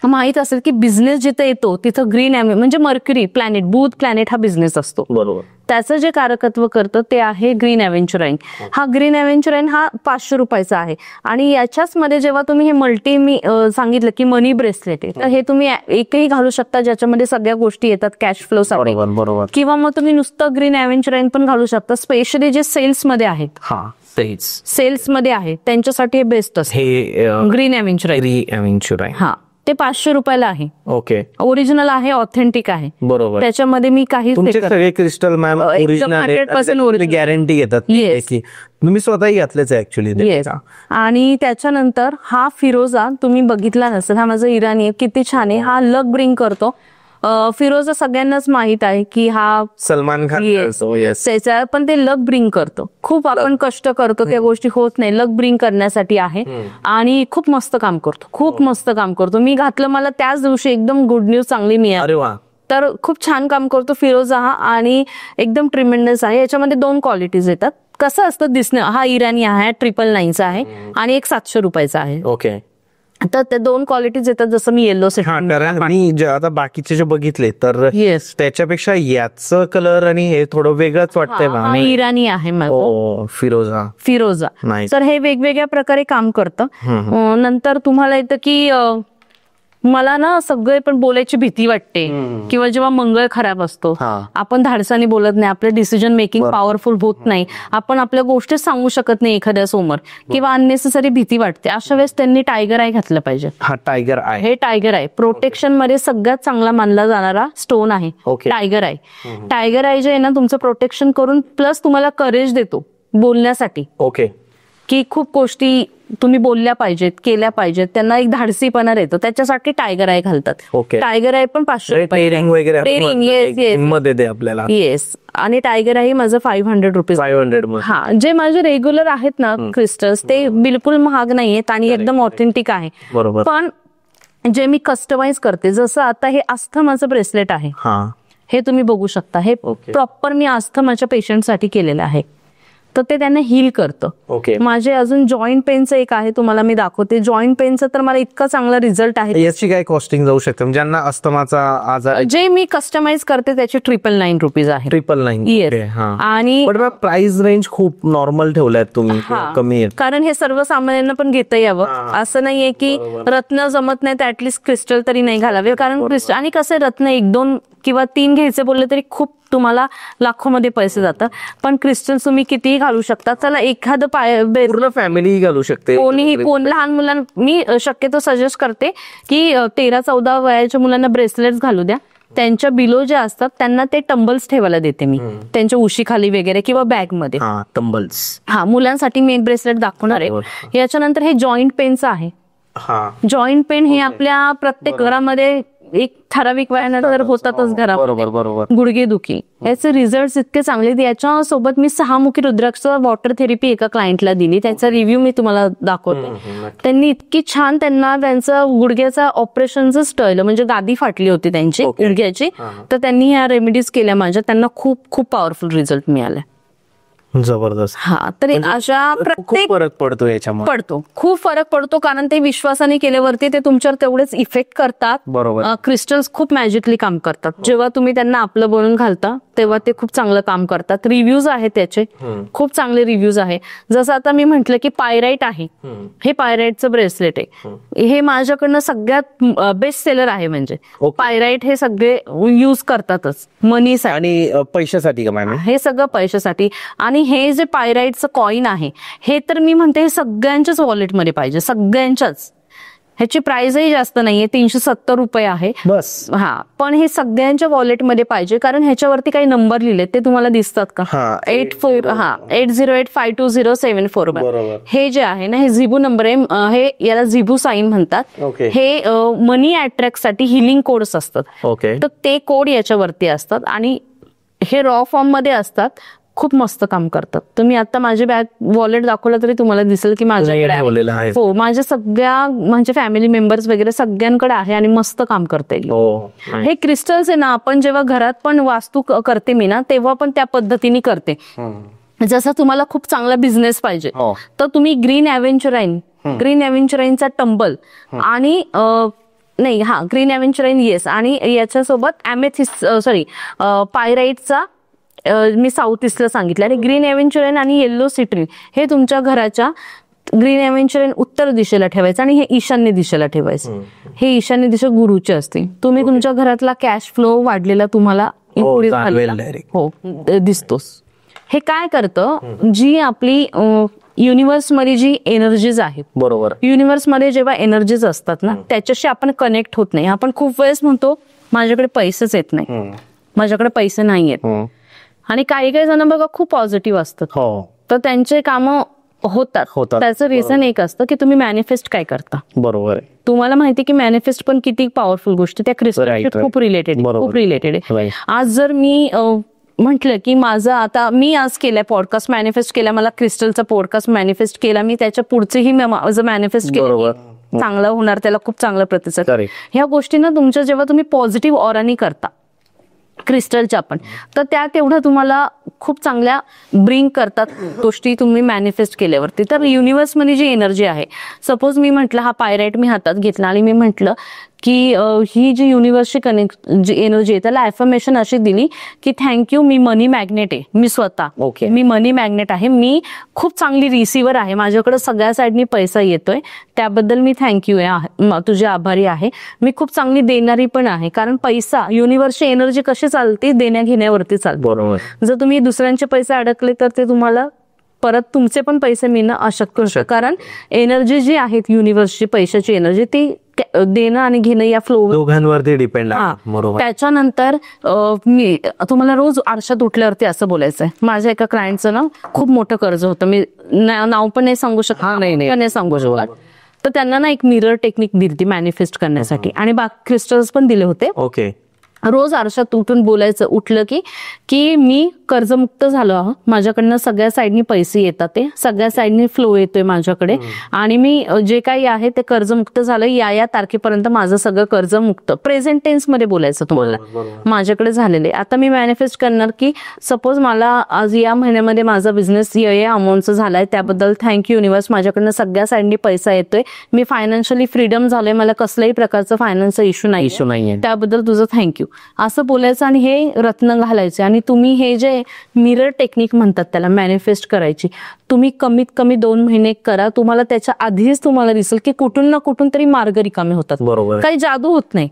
माहित असेल की बिझनेस जिथे येतो तिथं ग्रीन म्हणजे मर्क्युरी प्लॅनेट, बुध प्लॅनेट हा बिझनेस असतो. बरोबर. त्याचं जे कारकत्व करतं ते आहे ग्रीन एव्हेंचराईन. हा ग्रीन एव्हेंचराईन हा 500 रुपयाचा आहे. आणि याच्याच मध्ये जेव्हा तुम्ही हे मी सांगितलं की मनी ब्रेसलेट आहे, तर हे तुम्ही एकही घालू शकता ज्याच्यामध्ये सगळ्या गोष्टी येतात कॅश फ्लो साठी. बरोबर. किंवा मग तुम्ही नुसतं ग्रीन एव्हेंचराईन पण घालू शकता. स्पेशली जे सेल्स मध्ये आहेत, सेल्स मध्ये आहेत त्यांच्यासाठी हे बेस्ट असतं ग्रीन एव्हेंचराईन. हा ते 500 रुपयाला आहे. ओके. ओरिजिनल आहे, ऑथेंटिक आहे. बरोबर. त्याच्यामध्ये मी काही सगळे क्रिस्टल मॅम ओरिजिनल गॅरंटी घेतात. तुम्ही स्वतःही घातलेच आहे ऍक्च्युली. आणि त्याच्यानंतर हा फिरोजा तुम्ही बघितला नसेल, हा माझा इराणी आहे, किती छान आहे. हा लक ब्रिंग करतो. फिरोजा सगळ्यांनाच माहित आहे की हा सलमान खान, त्याचा पण ते लक ब्रिंग करतो. खूप आपण कष्ट करतो, त्या गोष्टी होत नाही, लक ब्रिंग करण्यासाठी आहे. आणि खूप मस्त काम करतो, खूप मस्त काम करतो. मी घातलं, मला त्याच दिवशी एकदम गुड न्यूज चांगली मिळाली. तर खूप छान काम करतो फिरोजा हा, आणि एकदम ट्रिमेंडस आहे. याच्यामध्ये 2 क्वालिटीज येतात. कसं असतं दिसणं, हा इराणी आहे, 999चा आहे, आणि एक 700 रुपयाचा आहे. ओके. तर ते 2 क्वालिटीज येतात, जसं मी येलो हा कारण आणि आता बाकीचे जे बघितले तर येस त्याच्यापेक्षा याचं कलर आणि हे थोडं वेगळंच वाटतंय ना. इराणी आहे माझं, फिरोजा. फिरोजा. Nice. तर हे वेगवेगळ्या प्रकारे काम करतं. नंतर तुम्हाला येतं की मला ना सगळे पण बोलायची भीती वाटते, किंवा जेव्हा मंगळ खराब असतो आपण धाडसाने बोलत नाही, आपलं डिसिजन मेकिंग पॉवरफुल होत नाही, आपण आपल्या गोष्टी सांगू शकत नाही एखाद्या समोर, किंवा अननेसेसरी भीती वाटते, अशा वेळेस त्यांनी टायगर आय घातलं पाहिजे. हा टायगर आय, हे टायगर आय प्रोटेक्शन मध्ये सगळ्यात चांगला मानला जाणारा स्टोन आहे टायगर आय. टायगर आय जे आहे ना तुमचं प्रोटेक्शन करून प्लस तुम्हाला करेज देतो बोलण्यासाठी. ओके. की खूप गोष्टी तुम्ही बोलल्या पाहिजेत, केल्या पाहिजेत, त्यांना एक धाडसीपणा येतो, त्याच्यासाठी टायगर आय घालतात. टायगर आय पण 500 वगैरे मध्ये दे आपल्याला. येस. आणि टायगर आय माझं 500 रुपीज. 500. हा, जे माझे रेग्युलर आहेत ना क्रिस्टल्स ते बिलकुल महाग नाहीयेत आणि एकदम ऑथेंटिक आहे. बरोबर. पण जे मी कस्टमाइज करते, जसं आता हे अस्थमाचं ब्रेसलेट आहे, हे तुम्ही बघू शकता, हे प्रॉपर मी अस्थमाच्या पेशंटसाठी केलेलं आहे, तर ते त्यांना हील करतं. माझे अजून जॉईंट पेनचं एक आहे, तुम्हाला मी दाखवते. जॉईंट पेनचं तर मला इतका चांगला रिझल्ट आहे. याची काय कॉस्टिंग जाऊ शकते ज्यांना अस्थमाचा आजार? जे मी कस्टमाइज करते त्याचे 999 रुपीज आहे. 999. आणि प्राइस रेंज खूप नॉर्मल ठेवल्यात तुम्ही, कमी आहे, कारण हे सर्वसामान्यांना पण घेता यावं. असं नाहीये की रत्न जमत नाही तर ऍटलिस्ट क्रिस्टल तरी नाही घालावे, कारण क्रिस्टल आणि कसं रत्न 1, 2 किंवा 3 घ्यायचे बोलले तरी खूप तुम्हाला लाखोमध्ये पैसे जातात. पण क्रिस्टल तुम्ही कितीही घालू शकता. चला एखादं पूर्ण फॅमिली घालू शकते, कोणीही, लहान मुलांना मी शक्यतो सजेस्ट करते की 13-14 वयाच्या मुलांना ब्रेसलेट्स घालू द्या. त्यांच्या बिलो जे असतात त्यांना ते टंबल्स ठेवायला देते मी, त्यांच्या उशीखाली वगैरे किंवा बॅग मध्ये. टंबल्स. मुलांसाठी मी एक ब्रेसलेट दाखवणार आहे. याच्यानंतर हे जॉईंट पेनचं आहे. जॉईंट पेन हे आपल्या प्रत्येक घरामध्ये एक ठराविक वयानंतर होतातच घरात, गुडघेदुखी. याचे रिझल्ट इतके चांगले. याच्यासोबत मी 6मुखी रुद्राक्ष वॉटर थेरपी एका क्लायंटला दिली, त्याचा रिव्ह्यू मी तुम्हाला दाखवते. त्यांनी इतकी छान, त्यांना त्यांचं गुडघ्याचा ऑपरेशनच टळलं, म्हणजे गादी फाटली होती त्यांची गुडघ्याची, तर त्यांनी ह्या रेमेडीज केल्या माझ्या, त्यांना खूप खूप पॉवरफुल रिझल्ट मिळाले. जबरदस्त. तर अशा प्रत्येक फरक पडतो याच्यामध्ये, खूप फरक पडतो, कारण ते विश्वासाने केल्यावरती ते तुमच्यावर तेवढेच इफेक्ट करतात. बरोबर. क्रिस्टल्स खूप मॅजिकली काम करतात. जेव्हा तुम्ही त्यांना आपलं बनवून घालता तेव्हा ते खूप चांगलं काम करतात. रिव्ह्यूज आहेत त्याचे, खूप चांगले रिव्ह्यूज आहे. जसं आता मी म्हंटल की पायराइट आहे, हे पायराइटचं ब्रेसलेट आहे, हे माझ्याकडनं सगळ्यात बेस्ट सेलर आहे. म्हणजे पायराइट हे सगळे यूज करतातच मनीसाठी आणि पैशासाठी का मॅम? हे सगळं पैशासाठी. आणि हे जे पायराइटचं कॉइन आहे, हे तर मी म्हणते सगळ्यांच्याच वॉलेटमध्ये पाहिजे, सगळ्यांच्याच. ह्याची प्राइसही जास्त नाहीये, 370 रुपये आहे बस. पण हे सगळ्यांच्या वॉलेटमध्ये पाहिजे, कारण ह्याच्यावरती काही नंबर लिहिले ते तुम्हाला दिसतात का? 80852074. हे जे आहे ना, हे झिबू नंबर आहे, हे याला झिबू साईन म्हणतात. हे मनी अट्रॅक्ट साठी हिलिंग कोड्स असतात, तर ते कोड याच्यावरती असतात आणि हे रॉ फॉर्म मध्ये असतात. खूप मस्त काम करतात. तुम्ही आता माझे बॅग वॉलेट दाखवलं तरी तुम्हाला दिसेल की माझ्याकडे आहे. हो, माझ्या सगळ्या म्हणजे फॅमिली मेंबर्स वगैरे सगळ्यांकडे आहे आणि मस्त काम करते. हे क्रिस्टल्स आहे ना, आपण जेव्हा घरात पण वास्तू करते मी ना, तेव्हा पण त्या पद्धतीने करते. जसं तुम्हाला खूप चांगला बिझनेस पाहिजे तर तुम्ही ग्रीन एव्हेंचराईनचा टंबल आणि ग्रीन एव्हेंचराईन येस, आणि याच्यासोबत पायराइटचा मी साऊथ ईस्टला सांगितलं, आणि ग्रीन एव्हेंचराईन आणि येल्लो सिट्रीन हे तुमच्या घराच्या, ग्रीन एव्हेंचराईन उत्तर दिशेला ठेवायचं आणि हे ईशान्य दिशेला ठेवायचं. हे ईशान्य दिशा गुरुची असते. तुम्ही तुमच्या घरातला कॅश फ्लो वाढलेला तुम्हाला दिसतोच. हे काय करतं, जी आपली युनिव्हर्स मध्ये जी एनर्जीज आहेत, बरोबर, युनिव्हर्स मध्ये जेव्हा एनर्जीज असतात ना, त्याच्याशी आपण कनेक्ट होत नाही. आपण खूप वेळेस म्हणतो माझ्याकडे पैसेच येत नाही, माझ्याकडे पैसे नाही येत. आणि काही जण बघा खूप पॉझिटिव्ह असतात, तर त्यांचे काम होतात. त्याचं रिझन एक असतं की तुम्ही मॅनिफेस्ट काय करता. बरोबर. तुम्हाला माहिती की मॅनिफेस्ट पण किती पॉवरफुल गोष्ट, त्या क्रिस्टलशी खूप रिलेटेड आहे. आज जर मी म्हटलं की माझं आता मी आज केलंय पॉडकास्ट मॅनिफेस्ट केला, मला क्रिस्टलचा पॉडकास्ट मॅनिफेस्ट केला, मी त्याच्या पुढचेही माझं मॅनिफेस्ट केलं, चांगलं होणार, त्याला खूप चांगला प्रतिसाद. ह्या गोष्टींना तुमच्या जेव्हा तुम्ही पॉझिटिव्ह ऑरानी करता क्रिस्टलच्या पण, तर त्या तेवढं तुम्हाला खूप चांगल्या ब्रिंग करतात गोष्टी तुम्ही मॅनिफेस्ट केल्यावरती. तर युनिव्हर्समध्ये जी एनर्जी आहे, सपोज मी म्हटलं हा पायराईट मी हातात घेतला आणि मी म्हटलं की ही जी युनिव्हर्सची जी एनर्जी आहे त्याला ॲफर्मेशन अशी दिली की थँक्यू, मी मनी मॅग्नेट आहे, मी स्वतः मी मनी मॅग्नेट आहे, मी खूप चांगली रिसिव्हर आहे, माझ्याकडे सगळ्या साईडनी पैसा येतोय, त्याबद्दल मी थँक्यू आहे, तुझे आभारी आहे, मी खूप चांगली देणारी पण आहे. कारण पैसा, युनिव्हर्सची एनर्जी कशी चालते, देण्या घेण्यावरती चालते. बरोबर. जर तुम्ही दुसऱ्यांचे पैसे अडकले तर ते तुम्हाला परत तुमचे पण पैसे मिळणं अशक्य होतं. कारण एनर्जी जी आहेत युनिव्हर्सची, पैशाची एनर्जी, ती देणं आणि घेणं या फ्लो दोघांवरती डिपेंड आहे. बरोबर. त्याच्यानंतर मी तुम्हाला रोज आरशात उठल्यावरती असं बोलायचंय. माझ्या एका क्लायंटचं ना खूप मोठं कर्ज होतं, मी नाव पण नाही सांगू शकत, नाही सांगू शकत. तर त्यांना ना एक मिरर टेक्निक दिली ती मॅनिफेस्ट करण्यासाठी, आणि बाकी क्रिस्टल्स पण दिले होते. ओके. रोज आरशात उठून बोलायचं, उठलं की मी कर्जमुक्त झालो आहो, माझ्याकडनं सगळ्या साईडनी पैसे येतात, ते सगळ्या साईडनी फ्लो येतोय माझ्याकडे, आणि मी जे काही आहे ते कर्जमुक्त झालं, या तारखेपर्यंत माझं सगळं कर्जमुक्त. प्रेझेंट टेन्स मध्ये बोलायचं तुम्हाला, माझ्याकडे झालेले. आता मी मॅनिफेस्ट करणार की सपोज मला आज या महिन्यामध्ये माझा बिझनेस या अमाऊंटचा झालाय, त्याबद्दल थँक्यू युनिव्हर्स, माझ्याकडनं सगळ्या साईडनी पैसा येतोय, मी फायनान्शियली फ्रीडम झालोय, मला कसल्याही प्रकारचा फायनान्सचा इश्यू नाही, त्याबद्दल तुझं थँक्यू, असं बोलायचं. आणि हे रत्न घालायचे. आणि तुम्ही हे जे मिरर टेक्निक म्हणतात त्याला मॅनिफेस्ट करायची, तुम्ही कमीत कमी 2 महिने करा. तुम्हाला त्याच्या आधीच तुम्हाला दिसेल की कुठून ना कुठून तरी मार्ग रिकामे होतात. बरोबर. काही जादू होत नाही,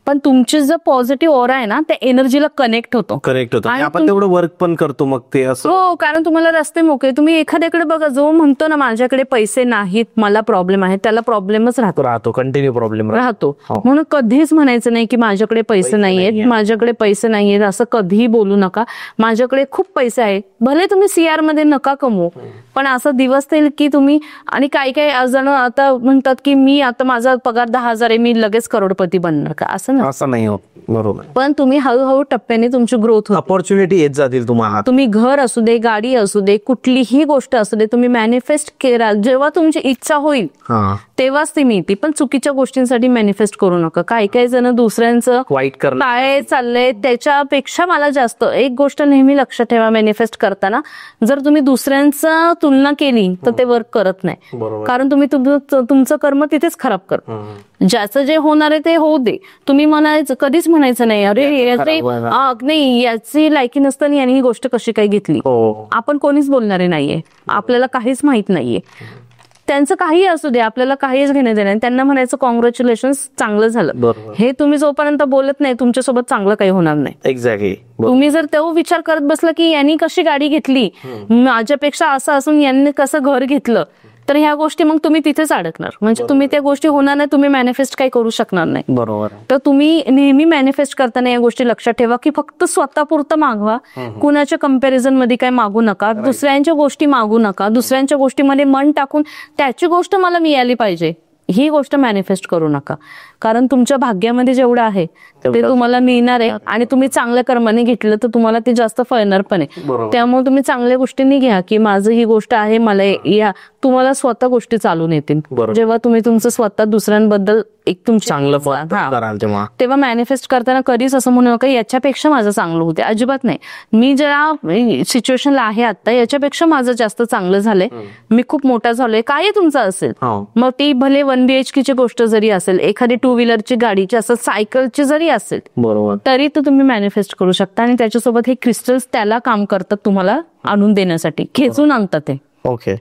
पण तुमची जर पॉझिटिव्ह ऑरा आहे ना, त्या एनर्जीला कनेक्ट होतो. आणि आपण तेवढं वर्क पण करतो मग ते असं. हो, कारण तुम्हाला रस्ते मोकळे. तुम्ही एखाद्याकडे बघा, जो म्हणतो ना माझ्याकडे पैसे नाहीत, मला प्रॉब्लेम आहे, त्याला प्रॉब्लेमच राहतो, कंटिन्यू प्रॉब्लेम राहतो. म्हणून कधीच म्हणायचं नाही की माझ्याकडे पैसे नाहीयेत, माझ्याकडे पैसे नाहीयेत, असं कधीही बोलू नका. माझ्याकडे खूप पैसे आहेत, भले तुम्ही CR मध्ये नका कमवू, पण असा दिवस येईल की तुम्ही, आणि काही जण आता म्हणतात की मी आता माझा पगार 10,000 आहे, मी लगेच करोडपती बनणार का, असं नाही होत. बरोबर. पण तुम्ही हळूहळू टप्प्याने तुमची ग्रोथ होते. अपॉर्च्युनिटी येत जातील तुम्हाला. तुम्ही घर असू दे, गाडी असू दे, कुठलीही गोष्ट असू दे, तुम्ही मॅनिफेस्ट करा. जेव्हा तुमची इच्छा होईल तेव्हाच ती मिळते. पण चुकीच्या गोष्टींसाठी मॅनिफेस्ट करू नका. काही जण दुसऱ्यांचं वाईट काय चाललंय त्याच्यापेक्षा मला जास्त एक गोष्ट नेहमी लक्षात ठेवा, मॅनिफेस्ट करताना जर तुम्ही दुसऱ्यांचं तुलना केली तर ते वर्क करत नाही. कारण तुम्ही तुमचं कर्म तिथेच खराब करता. ज्याचं जे होणार आहे ते होऊ दे. तुम्ही कधीच म्हणायचं नाही अरे नाही, याची लायकी नसताना यांनी ही गोष्ट कशी काय घेतली. आपण कोणीच बोलणारे नाहीये, आपल्याला काहीच माहित नाहीये. त्यांचं काही असू दे, आपल्याला काहीच घेणं देणं. त्यांना म्हणायचं कॉंग्रॅच्युलेशन, चांगलं झालं. हे तुम्ही जोपर्यंत बोलत नाही तुमच्यासोबत चांगलं काही होणार नाही. एक्झॅक्टली. तुम्ही जर तो विचार करत बसला की यांनी कशी गाडी घेतली, माझ्यापेक्षा असं असून यांनी कसं घर घेतलं, तर ह्या गोष्टी मग तुम्ही तिथेच अडकणार. म्हणजे तुम्ही त्या गोष्टी होणार नाही, तुम्ही मॅनिफेस्ट काही करू शकणार नाही. बरोबर. तर तुम्ही नेहमी मॅनिफेस्ट करताना या गोष्टी लक्षात ठेवा की फक्त स्वतःपुरतं मागवा, कुणाच्या कंपॅरिझन मध्ये काय मागू नका, दुसऱ्यांच्या गोष्टी मागू नका, दुसऱ्यांच्या गोष्टीमध्ये मन टाकून त्याची गोष्ट मला मिळाली पाहिजे ही गोष्ट मॅनिफेस्ट करू नका. कारण तुमच्या भाग्यामध्ये जेवढं आहे ते तुम्हाला मिळणार आहे, आणि तुम्ही चांगल्या कर्माने घेतलं तर तुम्हाला ते जास्त फळणार पण आहे. त्यामुळे तुम्ही चांगल्या गोष्टींनी घ्या की माझं ही गोष्ट आहे, मला या तुम्हाला स्वतः गोष्टी चालून येतील. जेव्हा तुम्ही तुमचं स्वतः दुसऱ्यांबद्दल एक तुमचं चांगलं तेव्हा मॅनिफेस्ट करताना कधीच असं म्हणू नका याच्यापेक्षा माझं चांगलं होते. अजिबात नाही. मी ज्या सिच्युएशनला आहे आता याच्यापेक्षा माझं जास्त चांगलं झालंय, मी खूप मोठा झालोय, काय तुमचं असेल, मग ती भले 1 BHK ची गोष्ट जरी असेल, एखादी 2 व्हीलरची गाडीची असं सायकलची जरी असेल, बरोबर, तरी तो तुम्ही मॅनिफेस्ट करू शकता. आणि त्याच्यासोबत हे क्रिस्टल्स त्याला काम करतात, तुम्हाला आणून देण्यासाठी खेचून आणतात. ते ओके,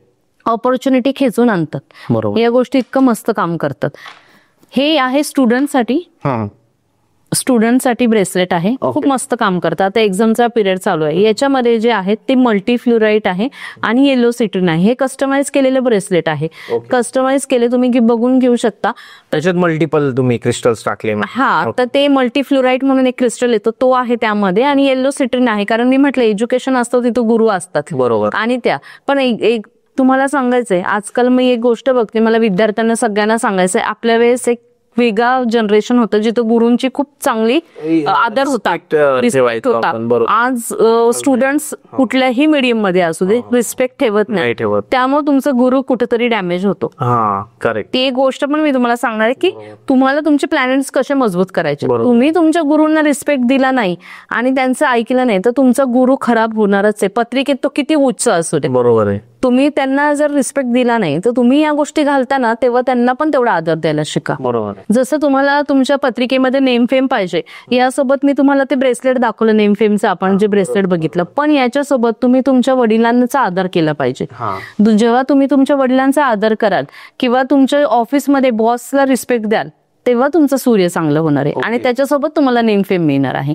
ऑपॉर्च्युनिटी खेचून आणतात. बरोबर. या गोष्टी इतकं मस्त काम करतात. हे आहे स्टुडंटसाठी ब्रेसलेट आहे, खूप मस्त काम करतात. आता एक्झामचा पिरियड चालू आहे. याच्यामध्ये जे आहेत ते मल्टीफ्लोराइट आहे आणि येलो सिट्रिन आहे. हे कस्टमाइज केलेलं ब्रेसलेट आहे. कस्टमाइज केले तुम्ही बघून घेऊ शकता. त्याच्यात मल्टिपल तुम्ही क्रिस्टल्स टाकले. तर ते मल्टीफ्लोराइट म्हणून एक क्रिस्टल येतो, तो आहे त्यामध्ये. आणि येलो सिट्रिन आहे, कारण मी म्हटलं एज्युकेशन असतं तिथं गुरु असतात. बरोबर. आणि त्या पण एक तुम्हाला सांगायचंय, आजकाल मी एक गोष्ट बघते, मला विद्यार्थ्यांना सगळ्यांना सांगायचंय, आपल्या वेळेस एक वेगळा जनरेशन होतं जिथं गुरूंची खूप चांगली आदर होता, रिस्पेक्ट होता. आज स्टुडंट्स कुठल्याही मीडियम मध्ये असू दे रिस्पेक्ट ठेवत नाही, त्यामुळे तुमचा गुरु कुठेतरी डॅमेज होतो. करेक्ट. ती एक गोष्ट पण मी तुम्हाला सांगणार आहे की तुम्हाला तुमचे प्लॅनेट्स कसे मजबूत करायचे. तुम्ही तुमच्या गुरूंना रिस्पेक्ट दिला नाही आणि त्यांचं ऐकलं नाही तर तुमचा गुरु खराब होणारच आहे. पत्रिकेत तो किती उच्च असू दे. बरोबर आहे. तुम्ही त्यांना जर रिस्पेक्ट दिला नाही तर तुम्ही या गोष्टी घालताना तेव्हा त्यांना पण तेवढा आदर द्यायला शिका. बरोबर. जसं तुम्हाला तुमच्या पत्रिकेमध्ये नेम फेम पाहिजे, यासोबत मी तुम्हाला ते ब्रेसलेट दाखवलं नेम फेमचं, आपण जे ब्रेसलेट बघितलं, पण याच्यासोबत तुम्ही तुमच्या वडिलांचा आदर केला पाहिजे. जेव्हा तुम्ही तुमच्या वडिलांचा आदर कराल किंवा तुमच्या ऑफिसमध्ये बॉसला रिस्पेक्ट द्याल तेव्हा तुमचं सूर्य चांगलं होणार आहे आणि त्याच्यासोबत तुम्हाला नेम फेम मिळणार आहे.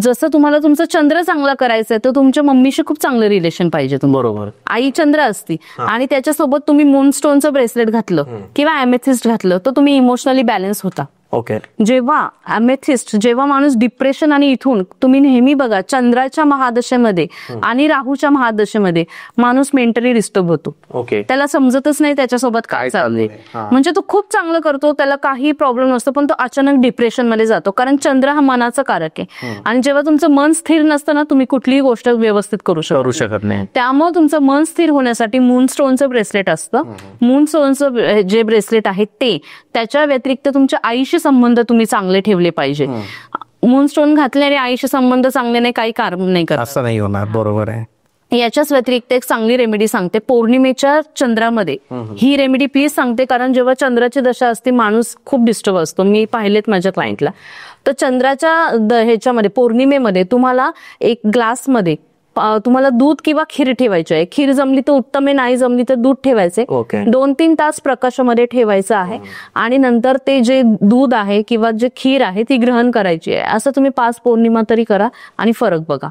जसं तुम्हाला तुमचं चंद्र चांगला करायचं आहे तर तुमच्या मम्मीशी खूप चांगलं रिलेशन पाहिजे. बरोबर. आई चंद्र असती आणि त्याच्यासोबत तुम्ही मूनस्टोनचं ब्रेसलेट घातलं किंवा ॲमेथिस्ट घातलं तर तुम्ही इमोशनली बॅलन्स होता. ओके. जेव्हा ॲमेथिस्ट, जेव्हा माणूस डिप्रेशन आणि इथून तुम्ही नेहमी बघा चंद्राच्या महादशेमध्ये आणि राहूच्या महादशेमध्ये माणूस मेंटली डिस्टर्ब होतो. ओके. त्याला समजतच नाही त्याच्यासोबत काय चाललंय. म्हणजे तो खूप चांगलं करतो, त्याला काही प्रॉब्लेम नसतो, पण तो अचानक डिप्रेशन मध्ये जातो कारण चंद्र हा मनाचा कारक आहे. आणि जेव्हा तुमचं मन स्थिर नसतं ना तुम्ही कुठलीही गोष्ट व्यवस्थित करू शकत नाही. त्यामुळे तुमचं मन स्थिर होण्यासाठी मूनस्टोनचं ब्रेसलेट असतं. मूनस्टोनचं जे ब्रेसलेट आहे ते, त्याच्या व्यतिरिक्त तुमच्या आईशी संबंध तुम्ही चांगले ठेवले पाहिजे. मूनस्टोन घातल्याने आईशी संबंध चांगले नाही काही कारण नाही करत, असं नाही होणार. बरोबर आहे. याच्याच व्यतिरिक्त एक चांगली रेमेडी सांगते. पौर्णिमेच्या चंद्रामध्ये ही रेमेडी प्लीज सांगते, कारण जेव्हा चंद्राची दशा असते माणूस खूप डिस्टर्ब असतो. मी पाहिलेत माझ्या क्लायंटला. तर चंद्राच्या ह्याच्यामध्ये पौर्णिमेमध्ये तुम्हाला एक ग्लासमध्ये तुम्हाला दूध किंवा खीर ठेवायची आहे. खीर जमली तर उत्तम आहे, नाही जमली तर दूध ठेवायचे. 2-3 तास प्रकाशामध्ये ठेवायचं आहे आणि नंतर ते जे दूध आहे किंवा जे खीर आहे ती ग्रहण करायची आहे. असं तुम्ही 5 पौर्णिमा तरी करा आणि फरक बघा.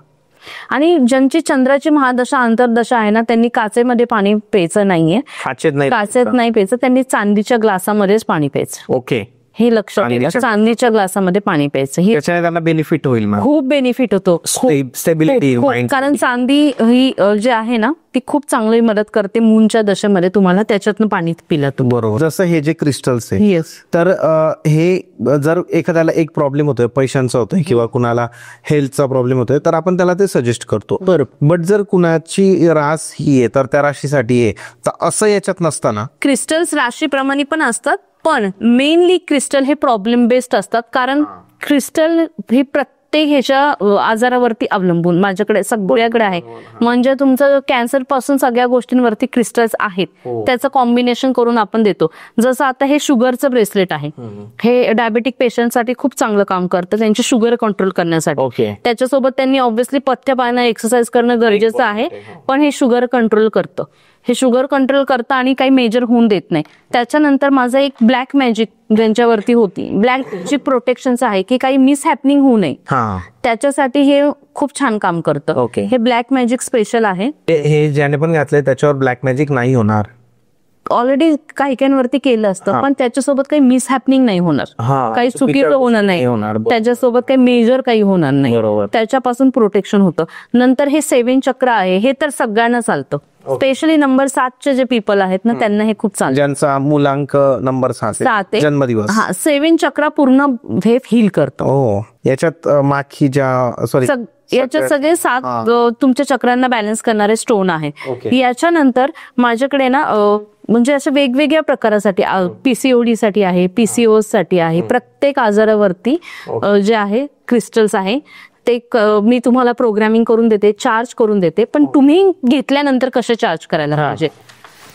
आणि ज्यांची चंद्राची महादशा अंतर्दशा आहे ना त्यांनी काचेमध्ये पाणी प्यायचं नाहीये, काचेत नाही प्यायचं, त्यांनी चांदीच्या ग्लासामध्येच पाणी प्यायचं. ओके. हे लक्षात ठेवा, चांदीच्या ग्लासामध्ये पाणी प्यायचं. हे त्यांना बेनिफिट होईल, खूप बेनिफिट होतो. स्टेबिलिटी, कारण चांदी ही जी आहे ना ती खूप चांगली मदत करते मूनच्या दशेमध्ये तुम्हाला त्याच्यातनं पाणी पिलं तुम्ही. बरोबर. जसं हे जे क्रिस्टल्स आहे तर हे जर एखाद्याला एक प्रॉब्लेम होतोय, पैशांचा होतोय किंवा कुणाला हेल्थचा प्रॉब्लेम होतोय तर आपण त्याला ते सजेस्ट करतो. बट जर कुणाची रास ही आहे तर त्या राशीसाठी आहे तर असं याच्यात नसताना क्रिस्टल्स राशीप्रमाणे पण असतात, पण मेनली क्रिस्टल हे प्रॉब्लेम बेस्ड असतात. कारण क्रिस्टल हे प्रत्येक ह्याच्या आजारावरती अवलंबून माझ्याकडे सगळ्याकडे आहे. म्हणजे तुमचं कॅन्सर पासून सगळ्या गोष्टींवरती क्रिस्टल्स आहेत, त्याचं कॉम्बिनेशन करून आपण देतो. जसं आता हे शुगरचं ब्रेसलेट आहे, हे डायबेटिक पेशंटसाठी खूप चांगलं काम करतं, त्यांची शुगर कंट्रोल करण्यासाठी. त्याच्यासोबत त्यांनी ऑब्व्हियसली पथ्य पाळणं, एक्सरसाइज करणं गरजेचं आहे, पण हे शुगर कंट्रोल करतं. हे शुगर कंट्रोल करतं आणि काही मेजर होऊन देत नाही. त्याच्यानंतर माझं एक ब्लॅक मॅजिक ज्यांच्यावरती होती, ब्लॅक मॅजिक प्रोटेक्शनचं आहे की काही मिस हॅपनिंग होऊ नये, त्याच्यासाठी हे खूप छान काम करतं. हे ब्लॅक मॅजिक स्पेशल आहे. हे ज्याने पण घातलंय त्याच्यावर ब्लॅक मॅजिक नाही होणार. ऑलरेडी काही केलं असतं, पण त्याच्यासोबत काही मिस हॅपनिंग नाही होणार, काही चुकीचं होणार नाही, त्याच्यासोबत काही मेजर काही होणार नाही, त्याच्यापासून प्रोटेक्शन होतं. नंतर हे 7 चक्र आहे, हे तर सगळ्यांना चालतं. स्पेशली नंबर 7चे जे पीपल आहेत ना त्यांना हे खूप चालतं, ज्यांचा मूलांक नंबर 7 जन्मदिवस. 7 चक्र पूर्ण हे हील करतो. याच्यात याच्यात सगळे 7 तुमच्या चक्रांना बॅलन्स करणारे स्टोन आहेत. याच्यानंतर माझ्याकडे ना म्हणजे अशा वेगवेगळ्या प्रकारासाठी PCOD साठी आहे, PCOS साठी आहे, प्रत्येक आजारावरती जे आहे क्रिस्टल्स आहे ते मी तुम्हाला प्रोग्रामिंग करून देते, चार्ज करून देते. पण तुम्ही घेतल्यानंतर कसे चार्ज करायला पाहिजे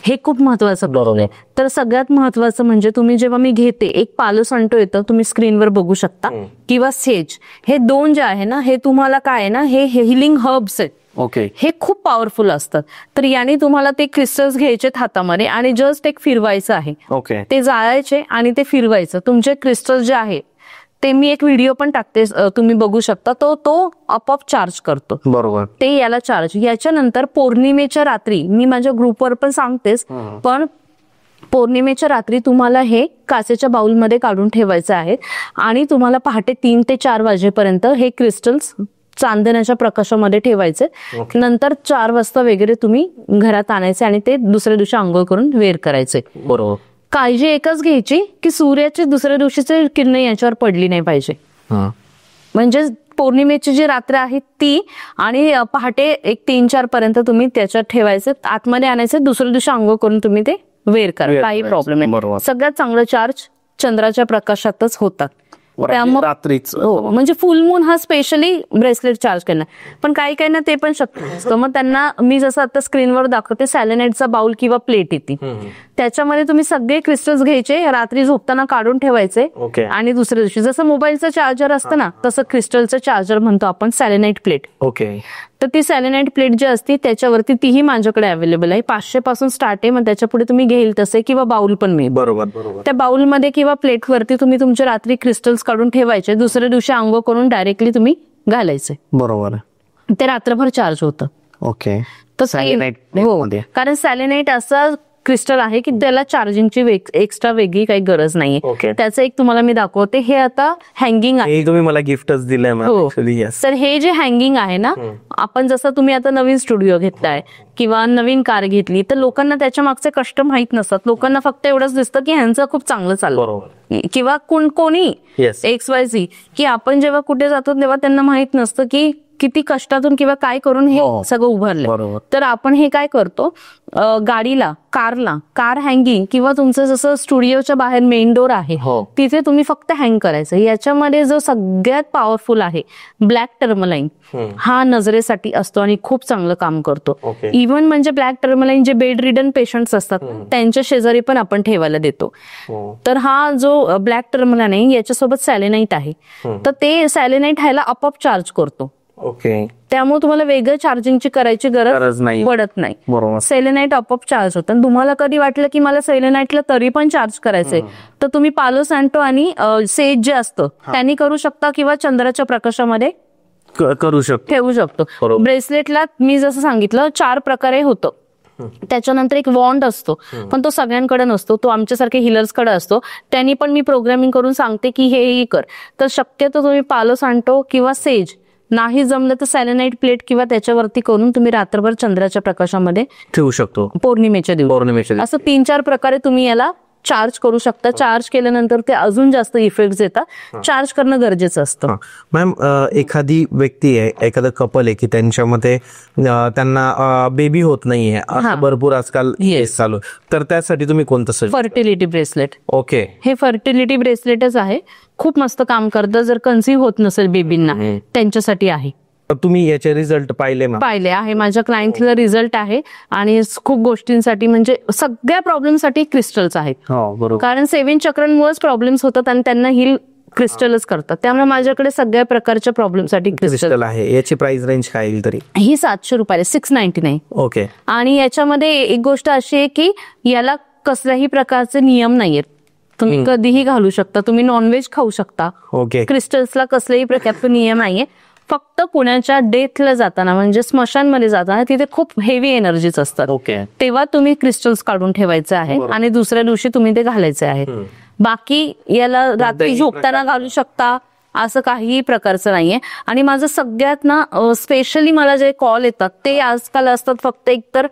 हे खूप महत्वाचं. बरोबर. तर सगळ्यात महत्वाचं म्हणजे तुम्ही जेव्हा मी घेते एक पालो संटो येतं, तुम्ही स्क्रीनवर बघू शकता, किंवा सेज, हे 2 जे आहे ना हे तुम्हाला काय आहे ना हे हिलिंग हर्ब्स आहेत. हे खूप पॉवरफुल असतात. तर याने तुम्हाला ते क्रिस्टल्स घ्यायचे हातामध्ये आणि जस्ट एक फिरवायचं आहे. ते जाळायचे आणि ते फिरवायचं. तुमचे क्रिस्टल्स जे आहे ते मी एक व्हिडिओ पण टाकते, तुम्ही बघू शकता. तो आपोआप चार्ज करतो. बरोबर. ते याला चार्ज. याच्यानंतर पौर्णिमेच्या रात्री मी माझ्या ग्रुपवर पण सांगतेस, पण पौर्णिमेच्या रात्री तुम्हाला हे काचेच्या बाउलमध्ये काढून ठेवायचं आहे आणि तुम्हाला पहाटे 3 ते 4 वाजेपर्यंत हे क्रिस्टल्स चांदण्याच्या प्रकाशामध्ये ठेवायचे. नंतर 4 वाजता वगैरे तुम्ही घरात आणायचे आणि ते दुसऱ्या दिवशी आंघोळ करून वेअर करायचे. बरोबर. काळजी एकच घ्यायची की सूर्याची दुसऱ्या दिवशीची किरण याच्यावर पडली नाही पाहिजे. म्हणजे पौर्णिमेची जी रात्र आहे ती आणि पहाटे 1-3-4 पर्यंत तुम्ही त्याच्यात ठेवायचं, आतमध्ये आणायचं, दुसऱ्या दिवशी अंघोळ करून तुम्ही ते वेअर करा, काही प्रॉब्लेम नाही. सगळ्यात चांगलं चार्ज चंद्राच्या प्रकाशातच होतात. रात्रीच म्हणजे फुल मून हा स्पेशली ब्रेसलेट चार्ज केला. पण काही काही ना ते पण शक्य नसतं. मग त्यांना मी जसं आता स्क्रीनवर दाखवते सॅलेनाइटचा बाउल किंवा प्लेट येते, त्याच्यामध्ये तुम्ही सगळे क्रिस्टल्स घ्यायचे, रात्री झोपताना काढून ठेवायचे आणि दुसऱ्या दिवशी जसं मोबाईलचं चार्जर असतं ना तसं क्रिस्टलचं चार्जर म्हणतो आपण सॅलेनाइट प्लेट. तर ती सॅलेनाइट प्लेट जी असते त्याच्यावरती तीही माझ्याकडे अवेलेबल आहे. 500 पासून स्टार्ट आहे. मग त्याच्या पुढे तुम्ही घेईल तसे किंवा बाउल पण मिळेल. बरोबर. त्या बाउलमध्ये किंवा प्लेटवरती तुम्ही तुमचे रात्री क्रिस्टल्स काढून ठेवायचे, दुसऱ्या दिवशी अंघोळ करून डायरेक्टली तुम्ही घालायचे. बरोबर. ते रात्रभर चार्ज होतं. हो, कारण सॅलेनाइट असं क्रिस्टल आहे की त्याला चार्जिंगची एक्स्ट्रा वेगळी काही गरज नाहीये. त्याचं एक तुम्हाला मी दाखवते. हे आता हँगिंग आहे, तुम्ही मला गिफ्टच दिलंय. तर हे जे हँगिंग आहे ना, आपण जसं तुम्ही आता नवीन स्टुडिओ घेतलाय किंवा नवीन कार घेतली तर लोकांना त्याच्या मागचे कष्ट माहित नसतात. लोकांना फक्त एवढंच दिसतं की ह्यांचं खूप चांगलं चाललं किंवा कोणी XYZ, की आपण जेव्हा कुठे जातो तेव्हा त्यांना माहित नसतं की किती कष्टातून किंवा काय करून हे सगळं उभारलं. तर आपण हे काय करतो, गाडीला, कार हँगिंग किंवा तुमचं जसं स्टुडिओच्या बाहेर मेन डोर आहे तिथे तुम्ही फक्त हँग करायचं. याच्यामध्ये जो सगळ्यात पॉवरफुल आहे ब्लॅक टर्मलाईन, हा नजरेसाठी असतो आणि खूप चांगलं काम करतो. इव्हन म्हणजे ब्लॅक टर्मलाईन जे बेड रिडन पेशंट्स असतात त्यांच्या शेजारी पण आपण ठेवायला देतो. तर हा जो ब्लॅक टर्मलाईन आहे याच्यासोबत सॅलेनाइट आहे, तर ते सॅलेनाइट ह्याला आपोआप चार्ज करतो. त्यामुळे तुम्हाला वेगळं चार्जिंगची करायची गरज पडत नाही. सेलेनाइट आपोआप चार्ज होतं. तुम्हाला कधी वाटलं की मला सेलेनाइटला तरी पण चार्ज करायचंय तर तुम्ही पालो सॅन्टो आणि सेज जे असतं त्यांनी करू शकता किंवा चंद्राच्या प्रकाशामध्ये ठेवू शकतो. ब्रेसलेटला मी जसं सांगितलं 4 प्रकारे होतं. त्याच्यानंतर एक वॉन्ड असतो, पण तो सगळ्यांकडे नसतो, तो आमच्यासारखे हिलर्सकडे असतो. त्यांनी पण मी प्रोग्रामिंग करून सांगते की हे कर. तर शक्यतो तुम्ही पालो सॅन्टो किंवा सेज, नाही जमलं तर सॅलेनाइट प्लेट किंवा त्याच्यावरती करून तुम्ही रात्रभर चंद्राच्या प्रकाशामध्ये ठेवू शकतो पौर्णिमेच्या दिवशी. असं 3-4 प्रकारे तुम्ही याला चार्ज करू शकता. चार्ज केल्यानंतर ते अजून जास्त इफेक्ट येतात. चार्ज करणं गरजेचं असतं. मॅम, एखादी व्यक्ती आहे, एखादं कपल आहे की त्यांच्यामध्ये त्यांना बेबी होत नाहीये, असं भरपूर आजकाल चालू, तर त्यासाठी तुम्ही कोणतं फर्टिलिटी ब्रेसलेट. हे फर्टिलिटी ब्रेसलेटच आहे, खूप मस्त काम करतं. जर कन्सीव्ह होत नसेल बेबींना त्यांच्यासाठी आहे. तुम्ही याचे रिझल्ट पाहिले आहे, माझ्या क्लायंटला रिझल्ट आहे आणि खूप गोष्टींसाठी म्हणजे सगळ्या प्रॉब्लेमसाठी क्रिस्टल्स आहेत. कारण 7 चक्रांमुळेच प्रॉब्लेम्स होतात आणि त्यांना हील क्रिस्टलच करतात. त्यामुळे माझ्याकडे सगळ्या प्रकारच्या प्रॉब्लेमसाठी क्रिस्टल आहे. याची प्राइस रेंज काय येईल तरी? ही 700 रुपये, 699. आणि याच्यामध्ये एक गोष्ट अशी आहे की याला कसल्याही प्रकारचे नियम नाहीयेत. तुम्ही कधीही घालू शकता, तुम्ही नॉनव्हेज खाऊ शकता. क्रिस्टल्सला कसल्याही प्रकारचे नियम नाहीये. फक्त कुणाच्या डेथला जाताना म्हणजे स्मशानमध्ये जाताना तिथे खूप हेवी एनर्जीज असतात, तेव्हा तुम्ही क्रिस्टल्स काढून ठेवायचे आहे आणि दुसऱ्या दिवशी तुम्ही ते घालायचे आहे. बाकी याला रात्री झोपताना घालू शकता, असं काहीही प्रकारचं नाहीये. आणि माझं सगळ्यात ना स्पेशली मला जे कॉल येतात ते आजकाल असतात फक्त एकतर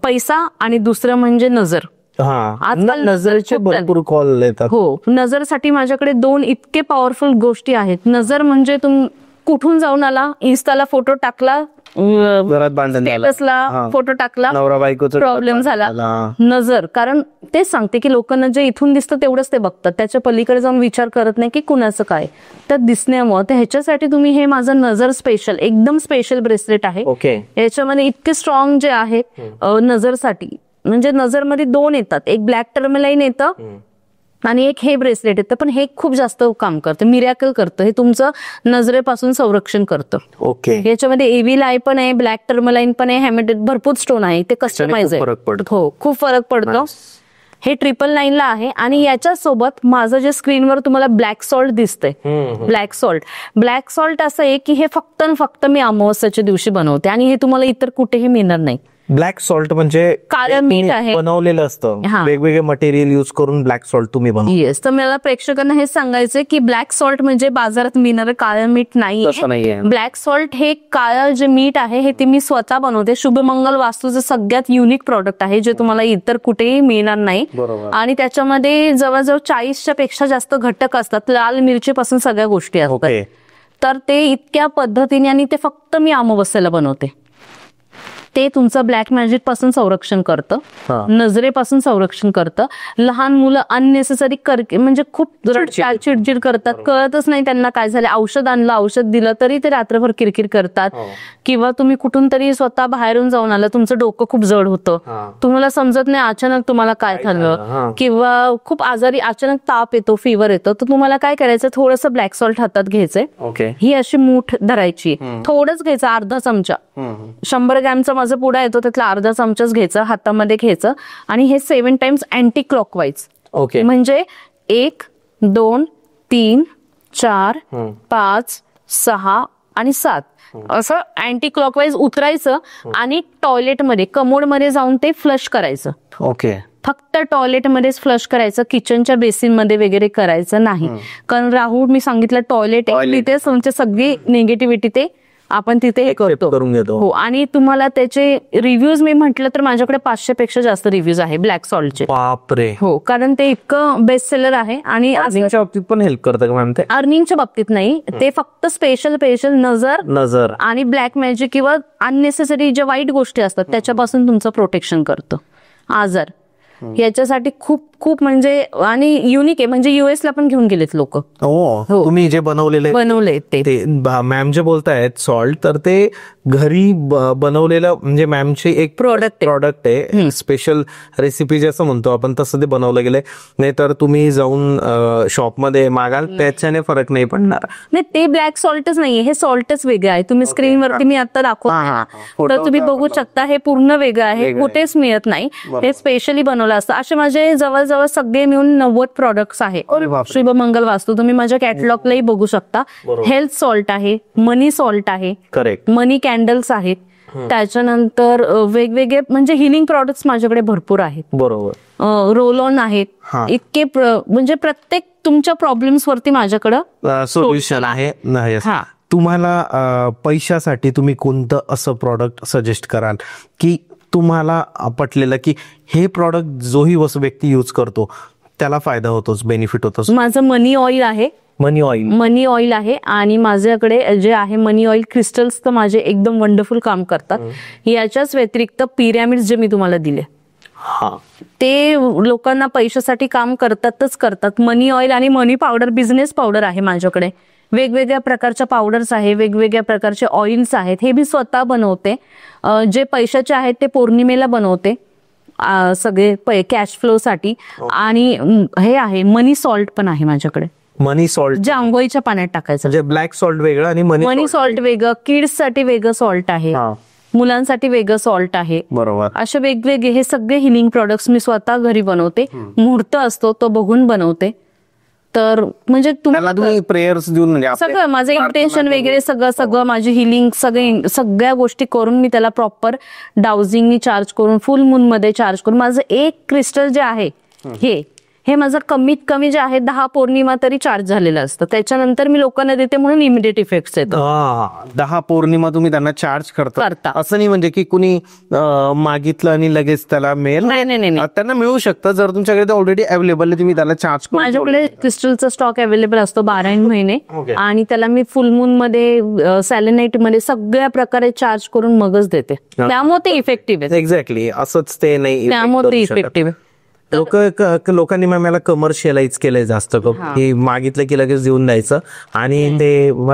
पैसा आणि दुसरं म्हणजे नजर. आजकाल नजरचे भरपूर कॉल येतात. हो, नजरसाठी माझ्याकडे 2 इतके पॉवरफुल गोष्टी आहेत. नजर म्हणजे कुठून जाऊन आला, इन्स्टाला फोटो टाकला, स्टेटसला फोटो टाकला, नवरा बायकोचा प्रॉब्लेम झाला. नजर, कारण तेच सांगते की लोकांना जे इथून दिसतं तेवढंच ते बघतात, त्याच्या पलीकडे जाऊन विचार करत नाही की कुणाचं काय. तर दिसण्यामुळे तर ह्याच्यासाठी तुम्ही हे माझं नजर स्पेशल, एकदम स्पेशल ब्रेसलेट आहे. याच्यामध्ये इतके स्ट्रॉंग जे आहे नजरसाठी, म्हणजे नजरमध्ये 2 येतात, एक ब्लॅक टर्मलाईन येतं आणि एक हे ब्रेसलेट येतं. पण हे खूप जास्त काम करतं, मिरॅकल करतं. हे तुमचं नजरेपासून संरक्षण करतं. याच्यामध्ये एव्हिल आय पण आहे, ब्लॅक टर्मलाईन पण आहे, हेमेटेड भरपूर स्टोन आहे. ते कस्टमाइज आहे. हो, खूप फरक पडतो. हे 999 आहे. आणि याच्या सोबत माझं जे स्क्रीनवर तुम्हाला ब्लॅक सॉल्ट दिसतंय, ब्लॅक सॉल्ट असं आहे की हे फक्त मी अमावस्याच्या दिवशी बनवते आणि हे तुम्हाला इतर कुठेही मिळणार नाही. ब्लॅक सॉल्ट म्हणजे काळं मीठ आहे. बनवलेलं असतं, हा. वेगवेगळे मटेरियल युज करून ब्लॅक सॉल्ट तुम्ही बनवता. येस, तर मला प्रेक्षकांना हे सांगायचंय की ब्लॅक सॉल्ट म्हणजे बाजारात मिळणारं काळं मीठ तसं नाहीये. नाहीये. ब्लॅक सॉल्ट हे काळं जे मीठ आहे हे ते मी स्वतः बनवते. शुभमंगल वास्तूचं सगळ्यात युनिक प्रॉडक्ट आहे जे तुम्हाला इतर कुठेही मिळणार नाही. बरोबर. आणि त्याच्यामध्ये जवळजवळ 40च्या पेक्षा जास्त घटक असतात. लाल मिरचीपासून सगळ्या गोष्टी असतात. ओके. तर ते इतक्या पद्धतीने, आणि ते फक्त मी अमावस्येला बनवते. ते तुमचं ब्लॅक मॅजिक पासून संरक्षण करतं, हा. नजरेपासून संरक्षण करतं. लहान मुलं अननेसेसरी म्हणजे खूप रडतात, चिडचिड करतात, कळतच नाही त्यांना काय झालं. औषध आणलं, औषध दिलं तरी ते रात्रभर किरकिर करतात. किंवा तुम्ही कुठून तरी स्वतः बाहेरून जाऊन आलं, तुमचं डोकं खूप जड होतं, तुम्हाला समजत नाही अचानक तुम्हाला काय झालं, किंवा खूप आजारी अचानक ताप येतो, फिवर येतो, तर तुम्हाला काय करायचं, थोडंसं ब्लॅक सॉल्ट हातात घ्यायचंय. ओके. ही अशी मूठ धरायची, थोडंच घ्यायचं, अर्धा चमचा, 100 ग्रॅमचा माझा पुडा येतो त्यातला अर्धा चमचाच घ्यायचा, हातामध्ये घ्यायचं. आणि हे 7 टाइम्स अँटी क्लॉकवाईज. ओके. म्हणजे 1, 2, 3, 4, 5, 6 आणि 7 असं अँटी क्लॉकवाईज उतरायचं. आणि टॉयलेटमध्ये, कमोडमध्ये जाऊन ते फ्लश करायचं. ओके. फक्त टॉयलेटमध्येच फ्लश करायचं, किचनच्या बेसिनमध्ये वगैरे करायचं नाही. कारण राहुल, मी सांगितलं टॉयलेट आहे, तिथेच तुमची सगळी निगेटिव्हिटी ते आपण तिथे हे करतो, करून घेतो. हो. आणि तुम्हाला त्याचे रिव्ह्यूज मी म्हटलं तर माझ्याकडे 500 पेक्षा जास्त रिव्ह्यूज आहे ब्लॅक सॉल्टचे. बापरे. हो, कारण ते इतकं बेस्ट सेलर आहे. आणि अर्निंगच्या बाबतीत पण हेल्प करतं का मॅम ते? अर्निंगच्या बाबतीत नाही, ते फक्त स्पेशल नजर आणि ब्लॅक मॅजिक किंवा अननेसेसरी ज्या वाईट गोष्टी असतात त्याच्यापासून तुमचं प्रोटेक्शन करतं. आजार याच्यासाठी खूप खूप म्हणजे आणि युनिक आहे. म्हणजे US ला पण घेऊन गेलेत लोक. हो. तुम्ही जे बनवले ते मॅम जे बोलतायत सॉल्ट, तर ते घरी बनवलेलं म्हणजे मॅमचे एक प्रॉडक्ट आहे, स्पेशल रेसिपी जसं म्हणतो आपण तसं ते बनवलं गेलंय. नाही तर तुम्ही जाऊन शॉपमध्ये मागाल त्याच्याने फरक नाही पडणार. नाही, ते ब्लॅक सॉल्टच नाहीये, हे सॉल्टच वेगळं आहे. तुम्ही स्क्रीनवरती मी आता दाखवतो तर तुम्ही बघू शकता, हे पूर्ण वेगळं आहे, कुठेच मिळत नाही. हे स्पेशली बनवलं असतं. असे माझे जवळजवळ सगळे मिळून 90 प्रॉडक्ट्स आहे शुभमंगल वास्तू. तुम्ही माझ्या कॅटलॉगलाही बघू शकता. हेल्थ सॉल्ट आहे, मनी सॉल्ट आहे, करेक्ट, मनी कॅन्डल्स आहेत. त्याच्यानंतर वेगवेगळे म्हणजे हिलिंग प्रॉडक्ट्स माझ्याकडे भरपूर आहेत. बरोबर. रोल ऑन आहेत. इतके म्हणजे प्रत्येक तुमच्या प्रॉब्लेम्स वरती माझ्याकडं सोल्युशन आहे. तुम्हाला पैशासाठी तुम्ही कोणतं असं प्रॉडक्ट सजेस्ट कराल की तुम्हाला पटलेलं की हे प्रॉडक्ट जोही व्यक्ती यूज करतो त्याला फायदा होतोच, बेनिफिट होतोच? माझं मनी ऑइल आहे. मनी ऑइल आहे. आणि माझ्याकडे जे आहे मनी ऑइल क्रिस्टल्स, तर माझे एकदम वंडरफुल काम करतात. याच्याच व्यतिरिक्त पिरॅमिड्स जे मी तुम्हाला दिले ते लोकांना पैशासाठी काम करतात. मनी ऑइल आणि मनी पावडर, बिझनेस पावडर आहे माझ्याकडे. वेगवेगळ्या प्रकारच्या पावडर्स आहे, वेगवेगळ्या प्रकारचे ऑइल्स आहेत. हे मी स्वतः बनवते. जे पैशाचे आहेत ते पौर्णिमेला बनवते, सगळे कॅश फ्लो साठी. आणि हे आहे मनी सॉल्ट पण आहे माझ्याकडे. मनी सॉल्ट जे आंघोळीच्या पाण्यात टाकायचं, म्हणजे ब्लॅक सॉल्ट वेगळं आणि मनी सॉल्ट वेगळं. किड्स साठी वेगळं सॉल्ट आहे, मुलांसाठी वेगळं सॉल्ट आहे. बरोबर. असे वेगवेगळे हे सगळे हिलिंग प्रोडक्ट्स मी स्वतः घरी बनवते. मुहूर्त असतो तो बघून बनवते. तर म्हणजे तुम्ही प्रेयर्स देऊन म्हणजे सगळं माझं इंटेन्शन वगैरे सगळं माझी हिलिंग सगळ्या गोष्टी करून मी त्याला प्रॉपर डाउजिंगनी चार्ज करून, फुल मून मध्ये चार्ज करून, माझं एक क्रिस्टल जे आहे हे माझं कमीत कमी जे आहे 10 पौर्णिमा तरी चार्ज झालेलं असतं. त्याच्यानंतर मी लोकांना देते म्हणून इमिडिएट इफेक्ट्स येतात. 10 पौर्णिमा तुम्ही त्यांना चार्ज करता. असं नाही म्हणजे की कुणी मागितलं आणि लगेच त्याला मिळेल. नाही, त्यांना मिळू शकतं जर तुमच्याकडे ऑलरेडी अवेलेबल आहे, तुम्ही त्याला चार्ज करू. माझ्याकडे क्रिस्टलचा स्टॉक अवेलेबल असतो 12 महिने. आणि त्याला मी फुल मून मध्ये, सॅलेनाइट मध्ये सगळ्या प्रकारे चार्ज करून मगच देते. त्यामुळे ते इफेक्टिव्ह आहे. एक्झॅक्टली असंच ते नाही, त्यामुळे ते इफेक्टिव्ह आहे. लोकांनी मला कमर्शियलाइज केलंय जास्त, की मागितलं की लगेच देऊन द्यायचं. आणि ते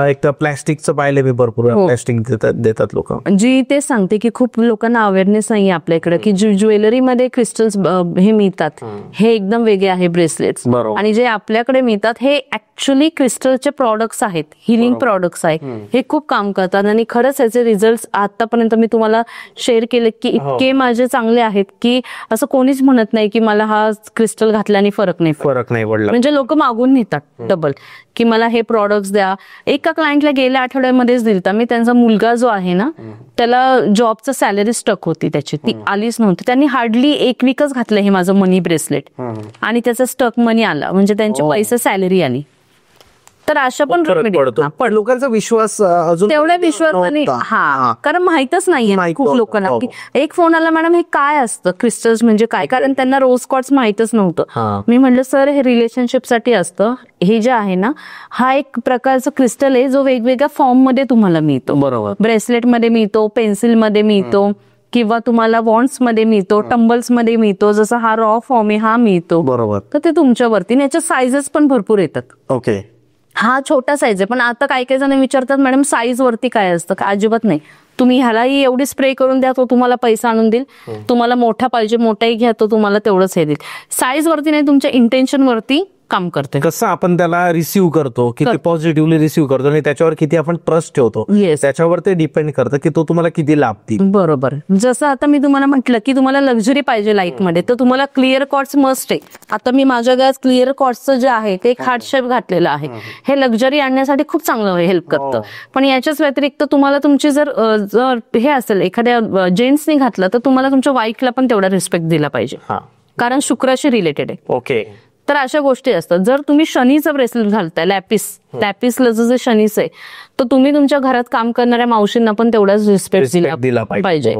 एक प्लॅस्टिकचं पाहिलं मी, भरपूर प्लॅस्टिक देतात लोक. जी ते सांगते की खूप लोकांना अवेअरनेस नाही आपल्याकडे की ज्वेलरीमध्ये क्रिस्टल्स हे मिळतात, हे एकदम वेगळे आहे ब्रेसलेट्स. आणि जे आपल्याकडे मिळतात हे ऍक्च्युअली क्रिस्टलचे प्रॉडक्ट्स आहेत, हिलिंग प्रॉडक्ट्स आहेत. हे खूप काम करतात आणि खरंच याचे रिझल्ट आतापर्यंत मी तुम्हाला शेअर केले की इतके माझे चांगले आहेत की असं कोणीच म्हणत नाही की मला हा क्रिस्टल घातल्याने फरक नाही पडत. फरक नाही पडला. म्हणजे लोक मागून नेतात डबल की मला हे प्रॉडक्ट्स द्या. एका क्लायंटला गेल्या आठवड्यामध्येच दिलता मी. त्यांचा मुलगा जो आहे ना त्याला जॉबचं सॅलरी स्टक होती त्याची, ती आलीच नव्हती. त्यांनी हार्डली 1 वीकच घातलं हे माझं मनी ब्रेसलेट आणि त्याचा स्टक मनी आला, म्हणजे त्यांचे पैसे सॅलरी आली. तर अशा पण पण लोकांचा विश्वास अजून तेवढ्या विश्वासाने हा, कारण माहितच नाहीये खूप लोकांना की एक फोन आला, मॅडम हे काय असतं क्रिस्टल्स म्हणजे काय, कारण त्यांना रोज कॉर्ड्स माहितच नव्हतं. मी म्हटलं सर हे रिलेशनशिप साठी असतं. हे जे आहे ना हा एक प्रकारचं क्रिस्टल आहे जो वेगवेगळ्या फॉर्म मध्ये तुम्हाला मिळतो. बरोबर. ब्रेसलेट मध्ये मिळतो, पेन्सिल मध्ये मिळतो, किंवा तुम्हाला वॉन्ड्स मध्ये मिळतो, टंबल्स मध्ये मिळतो. जसं हा रॉ फॉर्म आहे हा मिळतो. बरोबर. तर ते तुमच्यावरती. याच्या साईजेस पण भरपूर येतात. ओके. हा छोटा साईज आहे, पण आता काही काही जण विचारतात मॅडम साईज वरती काय असतं का. अजिबात नाही. तुम्ही ह्यालाही एवढी स्प्रे करून द्या तो तुम्हाला पैसा आणून देईल. तुम्हाला मोठा पाहिजे मोठाही घ्या तो तुम्हाला तेवढंच हे देईल. साईज वरती नाही, तुमच्या इंटेन्शन वरती काम करते. कसं आपण त्याला रिसीव्ह करतो, किती पॉझिटिव्हली रिसीव्ह करतो आणि त्याच्यावर किती आपण ट्रस्ट ठेवतो, त्याच्यावर ते डिपेंड करतं की तो तुम्हाला किती लाभ देईल. बरोबर. जसं आता मी तुम्हाला म्हटलं की तुम्हाला लक्झरी पाहिजे लाईफ मध्ये, तर तुम्हाला क्लिअर कॉर्ड्स मस्ट आहे. आता मी माझ्या गळ्यात क्लिअर कॉर्ड्सचं जे आहे ते एक हार्ट शेप घातलेलं आहे. हे लक्झरी आणण्यासाठी खूप चांगलं हेल्प करतं. पण याच्याच व्यतिरिक्त तुम्हाला तुमची जर हे असेल एखाद्या जेंट्सने घातलं तर तुम्हाला तुमच्या वाईफला पण तेवढा रिस्पेक्ट दिला पाहिजे, कारण शुक्राशी रिलेटेड आहे. ओके. तर अशा गोष्टी असतात. जर तुम्ही शनीचं ब्रेसलेट घालताय, लॅपिसला जर शनीच आहे, तर तुम्ही तुमच्या घरात काम करणाऱ्या मावशींना पण तेवढाच रिस्पेक्ट दिला पाहिजे.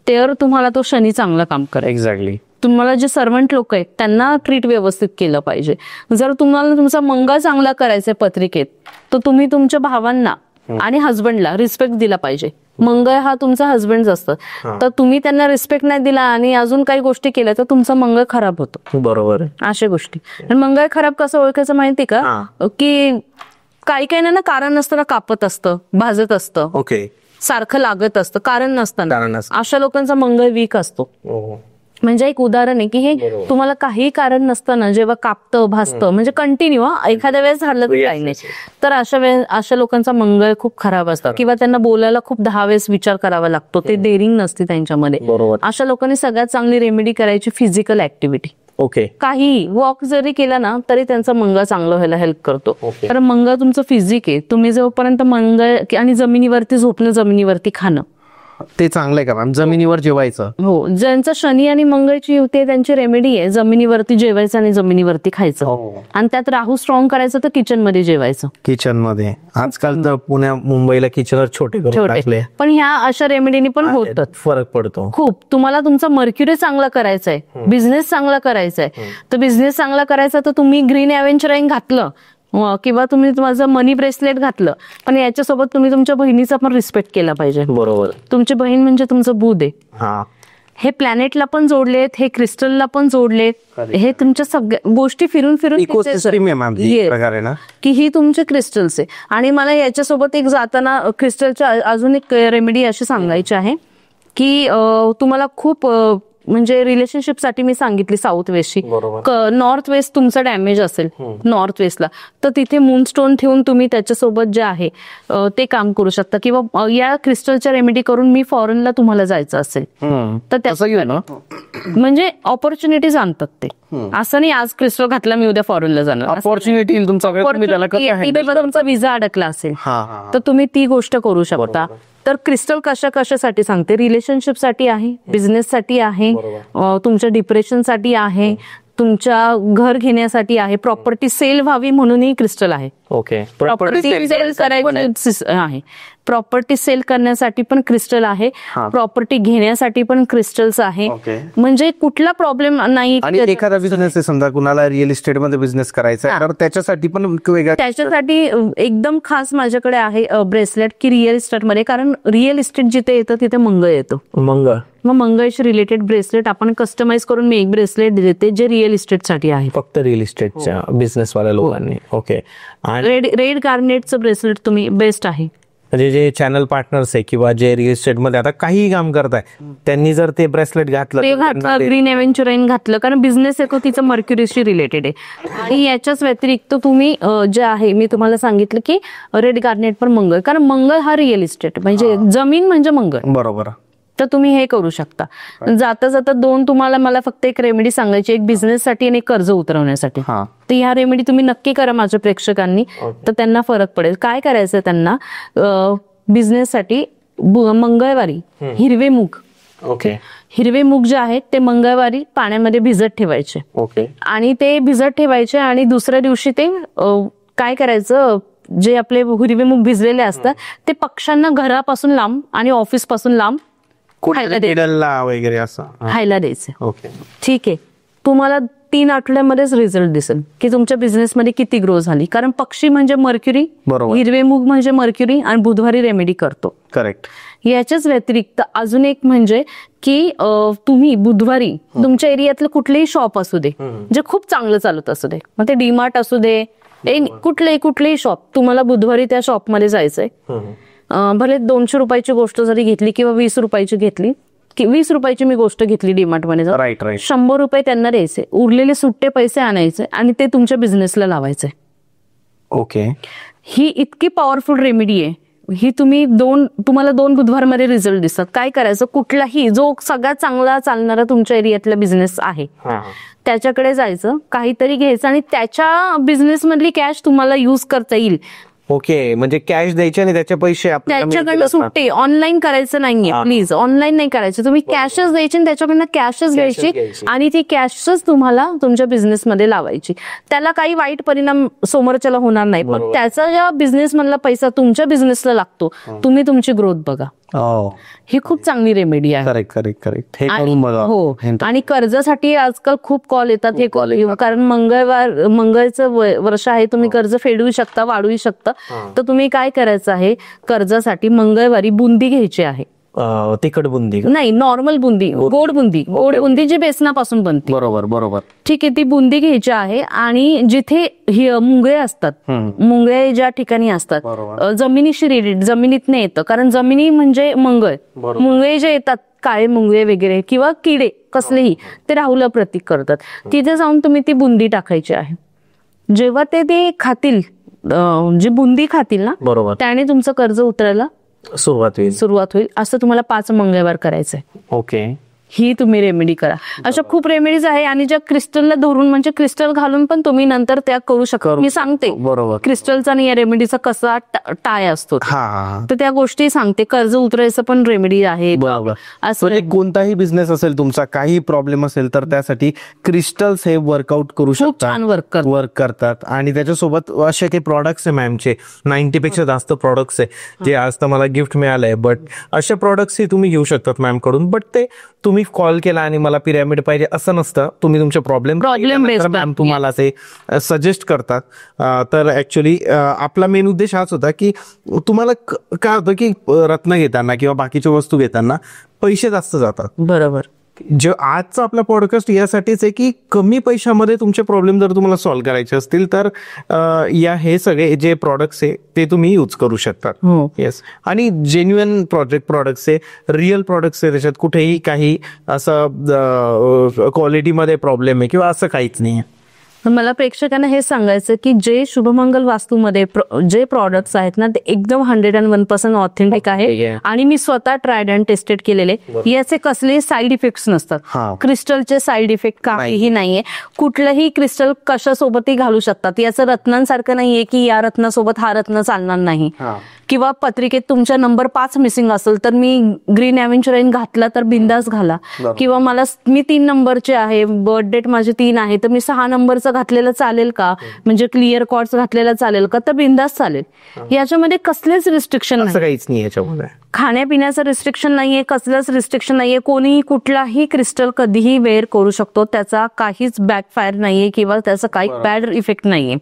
तर तुम्हाला तो शनी चांगलं काम करेल. एक्झॅक्टली. तुम्हाला जे सर्वंट लोक आहेत त्यांना ट्रीट व्यवस्थित केलं पाहिजे. जर तुम्हाला तुमचा मंगळ चांगला करायचा आहे पत्रिकेत, तर तुम्ही तुमच्या भावांना आणि हस्बंडला रिस्पेक्ट दिला पाहिजे. मंगळ हा तुमचा हस्बंड असतं, तर तुम्ही त्यांना रिस्पेक्ट नाही दिला आणि अजून काही गोष्टी केल्या तर तुमचा मंगळ खराब होतो. बरोबर. अशा गोष्टी. मंगळ खराब कसं ओळखायचं माहिती का, की काही काही ना कारण नसताना कापत असतं, भाजत असतं, ओके, सारखं लागत असतं, कारण नसताना. अशा लोकांचा मंगळ वीक असतो. म्हणजे एक उदाहरण आहे की हे तुम्हाला काही कारण नसताना जेव्हा कापतं भासतं, म्हणजे कंटिन्यू एखाद्या वेळेस झालं तर काही नाही, तर अशा लोकांचा मंगळ खूप खराब असतं. किंवा त्यांना बोलायला खूप 10 वेळेस विचार करावा लागतो, ते डेअरिंग नसते त्यांच्यामध्ये. अशा लोकांनी सगळ्यात चांगली रेमेडी करायची फिजिकल ऍक्टिव्हिटी. ओके. काही वॉक जरी केला ना तरी त्यांचा मंगळ चांगलं व्हायला हेल्प करतो. कारण मंगळ तुमचं फिजिक आहे. तुम्ही जोपर्यंत मंगळ आणि जमिनीवरती झोपणं, जमिनीवरती खाणं, ते चांगलं आहे का मॅम, जमिनीवर जेवायचं. हो, ज्यांचं शनी आणि मंगळची युती आहे त्यांची रेमेडी आहे जमिनीवरती जेवायचं आणि जमिनीवरती खायचं. आणि त्यात राहू स्ट्रॉंग करायचं तर किचन मध्ये जेवायचं. किचन मध्ये आजकाल तर पुण्या मुंबईला किचन छोटे छोटे, पण ह्या अशा रेमेडीनी पण होतात, फरक पडतो खूप. तुम्हाला तुमचा मर्क्युरी चांगला करायचा आहे, बिझनेस चांगला करायचा आहे, तर बिझनेस चांगला करायचा तर तुम्ही ग्रीन ॲव्हेंचराईन घातलं किंवा तुम्ही माझं मनी ब्रेसलेट घातलं, पण याच्यासोबत तुम्ही तुमच्या बहिणीचा पण रिस्पेक्ट केला पाहिजे. बरोबर. तुमची बहीण म्हणजे तुमचं बुध आहे. हे प्लॅनेटला पण जोडलेत, हे क्रिस्टलला पण जोडलेत, हे तुमच्या सगळ्या गोष्टी फिरून फिरून की ही तुमचे क्रिस्टल्स आहे. आणि मला याच्यासोबत एक जाताना क्रिस्टलच्या अजून एक रेमेडी अशी सांगायची आहे की तुम्हाला खूप म्हणजे रिलेशनशिप साठी मी सांगितली साऊथ वेस्टची. नॉर्थ वेस्ट तुमचा डॅमेज असेल नॉर्थ वेस्टला, तर तिथे मूनस्टोन ठेवून तुम्ही त्याच्यासोबत जे आहे ते काम करू शकता. किंवा या क्रिस्टलच्या रेमेडी करून मी फॉरेनला तुम्हाला जायचं असेल तर त्याचं म्हणजे ऑपॉर्च्युनिटीज आणतात ते. असं नाही आज क्रिस्टल घातला मी उद्या फॉरेनला जाणार. ऑपॉर्च्युनिटी तुमचा विजा अडकला असेल तर तुम्ही ती गोष्ट करू शकता. तर क्रिस्टल कशासाठी सांगते, रिलेशनशिप साठी आहे, बिझनेस साठी आहे, तुमच्या डिप्रेशन साठी आहे, तुमच्या घर घेण्यासाठी आहे, प्रॉपर्टी सेल व्हावी म्हणूनही क्रिस्टल आहे. ओके. प्रॉपर्टी सेल करायची आहे, प्रॉपर्टी सेल करण्यासाठी पण क्रिस्टल आहे, प्रॉपर्टी घेण्यासाठी पण क्रिस्टल्स आहे. म्हणजे कुठला प्रॉब्लेम नाही. आणि एखादा बिझनेस आहे समजा कुणाला रिअल इस्टेट मध्ये बिझनेस करायचा आहे तर त्याच्यासाठी पण वेगळा, त्याच्यासाठी एकदम खास माझ्याकडे आहे ब्रेसलेट की रिअल इस्टेट मध्ये, कारण रिअल इस्टेट जिथे येतं तिथे मंगळ येतो. मंगळ, मग मंगळशी रिलेटेड ब्रेसलेट आपण कस्टमाइज करून मी एक ब्रेसलेट देते जे रिअल इस्टेट साठी आहे, फक्त रिअल इस्टेटच्या बिझनेस वाल्या लोकांनी. ओके. रेड गार्नेटचं ब्रेसलेट तुम्ही बेस्ट आहे. म्हणजे जे चॅनल पार्टनर्स आहे किंवा जे रिअल इस्टेट मध्ये आता काही काम करताय त्यांनी जर ते ब्रेसलेट घातलं, ग्रीन ॲव्हेंचराईन घातलं, कारण बिझनेस आहे तो तिचं मर्क्युरीशी रिलेटेड आहे. आणि याच्याच व्यतिरिक्त तुम्ही जे आहे मी तुम्हाला सांगितलं की रेड गार्नेट पण मंगळ, कारण मंगळ हा रिअल इस्टेट म्हणजे जमीन म्हणजे मंगळ. बरोबर. तर तुम्ही हे करू शकता. जाता जाता तुम्हाला मला फक्त एक रेमेडी सांगायची, एक बिझनेससाठी आणि एक कर्ज उतरवण्यासाठी. तर ह्या रेमेडी तुम्ही नक्की करा माझ्या प्रेक्षकांनी, तर त्यांना फरक पडेल. काय करायचं त्यांना, बिझनेससाठी मंगळवारी हिरवे मूग, हिरवे मूग जे आहेत ते मंगळवारी पाण्यामध्ये भिजत ठेवायचे. आणि ते भिजत ठेवायचे आणि दुसऱ्या दिवशी ते काय करायचं, जे आपले हिरवे मूग भिजलेले असतात ते पक्ष्यांना घरापासून लांब आणि ऑफिस पासून लांब वगैरे असं खायला द्यायचं. ठीक आहे, तुम्हाला 3 आठवड्यामध्येच रिझल्ट दिसेल की तुमच्या बिझनेसमध्ये किती ग्रो झाली. कारण पक्षी म्हणजे मर्क्युरी, हिरवे मूग म्हणजे मर्क्युरी, आणि बुधवारी रेमेडी करतो. करेक्ट. याच्याच व्यतिरिक्त अजून एक म्हणजे की तुम्ही बुधवारी तुमच्या एरियातलं कुठलेही शॉप असू दे, जे खूप चांगलं चालत असू दे, मग ते डीमार्ट असू दे, कुठलेही शॉप, तुम्हाला बुधवारी त्या शॉपमध्ये जायचंय. भले 200 रुपयाची गोष्ट जरी घेतली किंवा 20 रुपयाची घेतली, 20 रुपयाची मी गोष्ट घेतली डीमार्ट मध्ये, 100 रुपये त्यांना द्यायचे, उरलेले सुट्टे पैसे आणायचे आणि ते तुमच्या बिझनेसला लावायचे. ही इतकी पॉवरफुल रेमेडी आहे ही. तुम्हाला 2 बुधवारमध्ये रिझल्ट दिसतात. काय करायचं, कुठलाही जो सगळ्यात चांगला चालणारा तुमच्या एरियातला बिझनेस आहे त्याच्याकडे जायचं, काहीतरी घ्यायचं आणि त्याच्या बिझनेस मधली कॅश तुम्हाला युज करता येईल. म्हणजे कॅश द्यायचे आणि त्याचे पैसे त्याच्याकडनं सुट्टे. ऑनलाईन करायचं नाहीये प्लीज, ऑनलाईन नाही करायचं. तुम्ही कॅशच द्यायची आणि त्याच्याकडनं कॅशच घ्यायची आणि ती कॅशच तुम्हाला तुमच्या बिझनेस मध्ये लावायची. त्याला काही वाईट परिणाम समोरच्याला होणार नाही, पण त्याचा ज्या बिझनेस मधला पैसा तुमच्या बिझनेसला लागतो, तुम्ही तुमची ग्रोथ बघा. ही खूप चांगली रेमेडी आहे. करेक्ट. हो. आणि कर्जासाठी आजकाल खूप कॉल येतात. हे कॉल कारण मंगळचं वर्ष आहे, तुम्ही कर्ज फेडू शकता, वाढवू शकता. तर तुम्ही काय करायचं आहे, कर्जासाठी मंगळवारी बुंदी घ्यायची आहे. तिखट बुंदी नाही, नॉर्मल बुंदी, गोड बुंदी जी बेसनापासून बनते. बरोबर. ठीक आहे, ती बुंदी घ्यायची आहे. आणि जिथे मुंगळे असतात, मुंगळे ज्या ठिकाणी असतात जमिनीशी रिलेटेड, जमिनीतनं येतं, कारण जमिनी म्हणजे मुंगळे जे येतात, काळे मुंगळे वगैरे किंवा किडे कसलेही, ते राहूला प्रतीक करतात. तिथे जाऊन तुम्ही ती बुंदी टाकायची आहे. जेव्हा ते खातील, जी बुंदी खातील ना, त्याने तुमचं कर्ज उतरायला सुरुवात होईल. असं तुम्हाला 5 मंगळवार करायचंय. ही तुम्ही रेमेडी करा. अशा खूप रेमेडीज आहे. आणि ज्या क्रिस्टलला धरून म्हणजे क्रिस्टल घालून पण तुम्ही नंतर त्या करू शकता. मी सांगते क्रिस्टलचा आणि या रेमेडीचा कसा टाय असतो, तर त्या गोष्टी सांगते. कर्ज उतरायचं पण रेमेडी आहे. असं कोणताही बिझनेस असेल तुमचा, काही प्रॉब्लेम असेल तर त्यासाठी क्रिस्टल्स हे वर्कआउट करू शकतात, छान वर्क करतात. आणि त्याच्यासोबत असे काही प्रॉडक्ट्स आहे मॅमचे, 90 पेक्षा जास्त प्रॉडक्ट्स आहे जे आज तर मला गिफ्ट मिळालंय. बट अशा प्रॉडक्ट्स तुम्ही घेऊ शकतात मॅम कडून. बट ते तुम्ही कॉल केला आणि मला पिरॅमिड पाहिजे असं नसतं. तुम्ही तुमचे प्रॉब्लेम मॅम तुम्हाला ते सजेस्ट करतात. तर ऍक्च्युली आपला मेन उद्देश हाच होता की तुम्हाला काय होतं की रत्न घेताना किंवा बाकीच्या वस्तू घेताना पैसे जास्त जातात. बरोबर. जे आजचा आपला पॉडकास्ट यासाठीच आहे की कमी पैशामध्ये तुमचे प्रॉब्लेम जर तुम्हाला सॉल्व्ह करायचे असतील तर हे सगळे जे प्रॉडक्ट्स आहे ते तुम्ही यूज करू शकतात. येस. आणि जेन्युइन प्रॉडक्ट्स आहे, रिअल प्रॉडक्ट्स आहे, त्याच्यात कुठेही काही असं क्वालिटीमध्ये प्रॉब्लेम आहे किंवा असं काहीच नाही आहे. मला प्रेक्षकांना हे सांगायचं की जे शुभमंगल वास्तूमध्ये जे प्रॉडक्ट्स आहेत ना, ते एकदम 101% ऑथेंटिक आहे. आणि मी स्वतः ट्रायड अँड टेस्टेड केलेले. याचे कसलेही साईड इफेक्ट्स नसतात. क्रिस्टलचे साईड इफेक्ट काहीही नाहीये. कुठलंही क्रिस्टल कशासोबतही घालू शकतात. याचं रत्नांसारखं नाहीये की या रत्नासोबत हा रत्न चालणार नाही, किंवा पत्रिकेत तुमच्या नंबर 5 मिसिंग असेल तर मी ग्रीन ॲव्हेंचराईन घातला तर बिंदास घाला. किंवा मी 3 नंबरचे आहे, बर्थ डेट माझे 3 आहे, तर मी 6 नंबरचं घातलेलं चालेल का, म्हणजे क्लिअर कॉर्ड्स घातलेला चालेल का, तर बिंदास चालेल. याच्यामध्ये कसलेच रिस्ट्रिक्शन नाही, काहीच नाही याच्यामध्ये. खाण्यापिण्याचं रिस्ट्रिक्शन नाहीये, कसलंच रिस्ट्रिक्शन नाहीये. कोणीही कुठलाही क्रिस्टल कधीही वेअर करू शकतो. त्याचा काहीच बॅकफायर नाहीये किंवा त्याचा काही बॅड इफेक्ट नाहीये.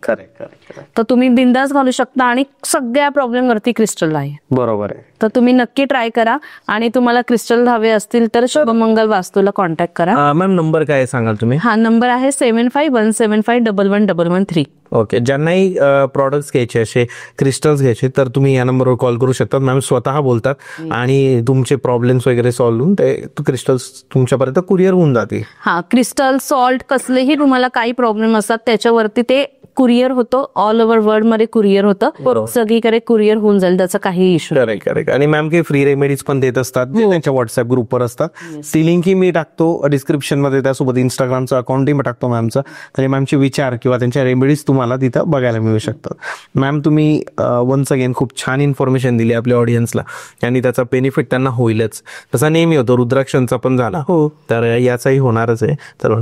तर तुम्ही बिंदास घालू शकता आणि सगळ्या प्रॉब्लेम वरती क्रिस्टल आहे. बरोबर आहे. तर तुम्ही नक्की ट्राय करा. आणि तुम्हाला क्रिस्टल हवे असतील तर शुभमंगल वास्तूला कॉन्टॅक्ट करा. मॅम नंबर काय सांगाल तुम्ही? हा नंबर आहे 7517511113. ओके. ज्यांनाही प्रॉडक्ट्स घ्यायचे, असे क्रिस्टल्स घ्यायचे, तर तुम्ही या नंबरवर कॉल करू शकता. मॅम स्वतः बोलतात आणि तुमचे प्रॉब्लेम्स वगैरे सॉल्व्ह होऊन ते क्रिस्टल्स तुमच्यापर्यंत कुरिअर होऊन जाते. हा, क्रिस्टल, सॉल्ट, कसलेही तुम्हाला काही प्रॉब्लेम असतात त्याच्यावरती ते कुरिअर होतो, ऑल ओव्हर वर्ल्ड मध्ये कुरिअर होतं, सगळीकडे कुरिअर होऊन जाईल, त्याचा काही इश्यू. Correct correct. आणि मॅम काही फ्री रेमेडीज पण देत असतात जे त्यांच्या व्हॉट्सअप ग्रुपवर असतात. ती लिंकही मी टाकतो डिस्क्रिप्शन मध्ये, त्यासोबत इंस्टाग्रामचं अकाउंटही टाकतो मॅमचं. तर मॅमचे विचार किंवा त्यांच्या रेमेडीज तुम्हाला तिथं बघायला मिळू शकतात. मॅम तुम्ही वन्स अगेन खूप छान इन्फॉर्मेशन दिली आपल्या ऑडियन्सला आणि त्याचा बेनिफिट त्यांना होईलच. तसा नेहमी होतो, रुद्राक्षांचा पण झाला तर याचाही होणारच आहे. तर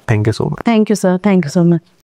thank you so much. Thank you sir, thank you so much.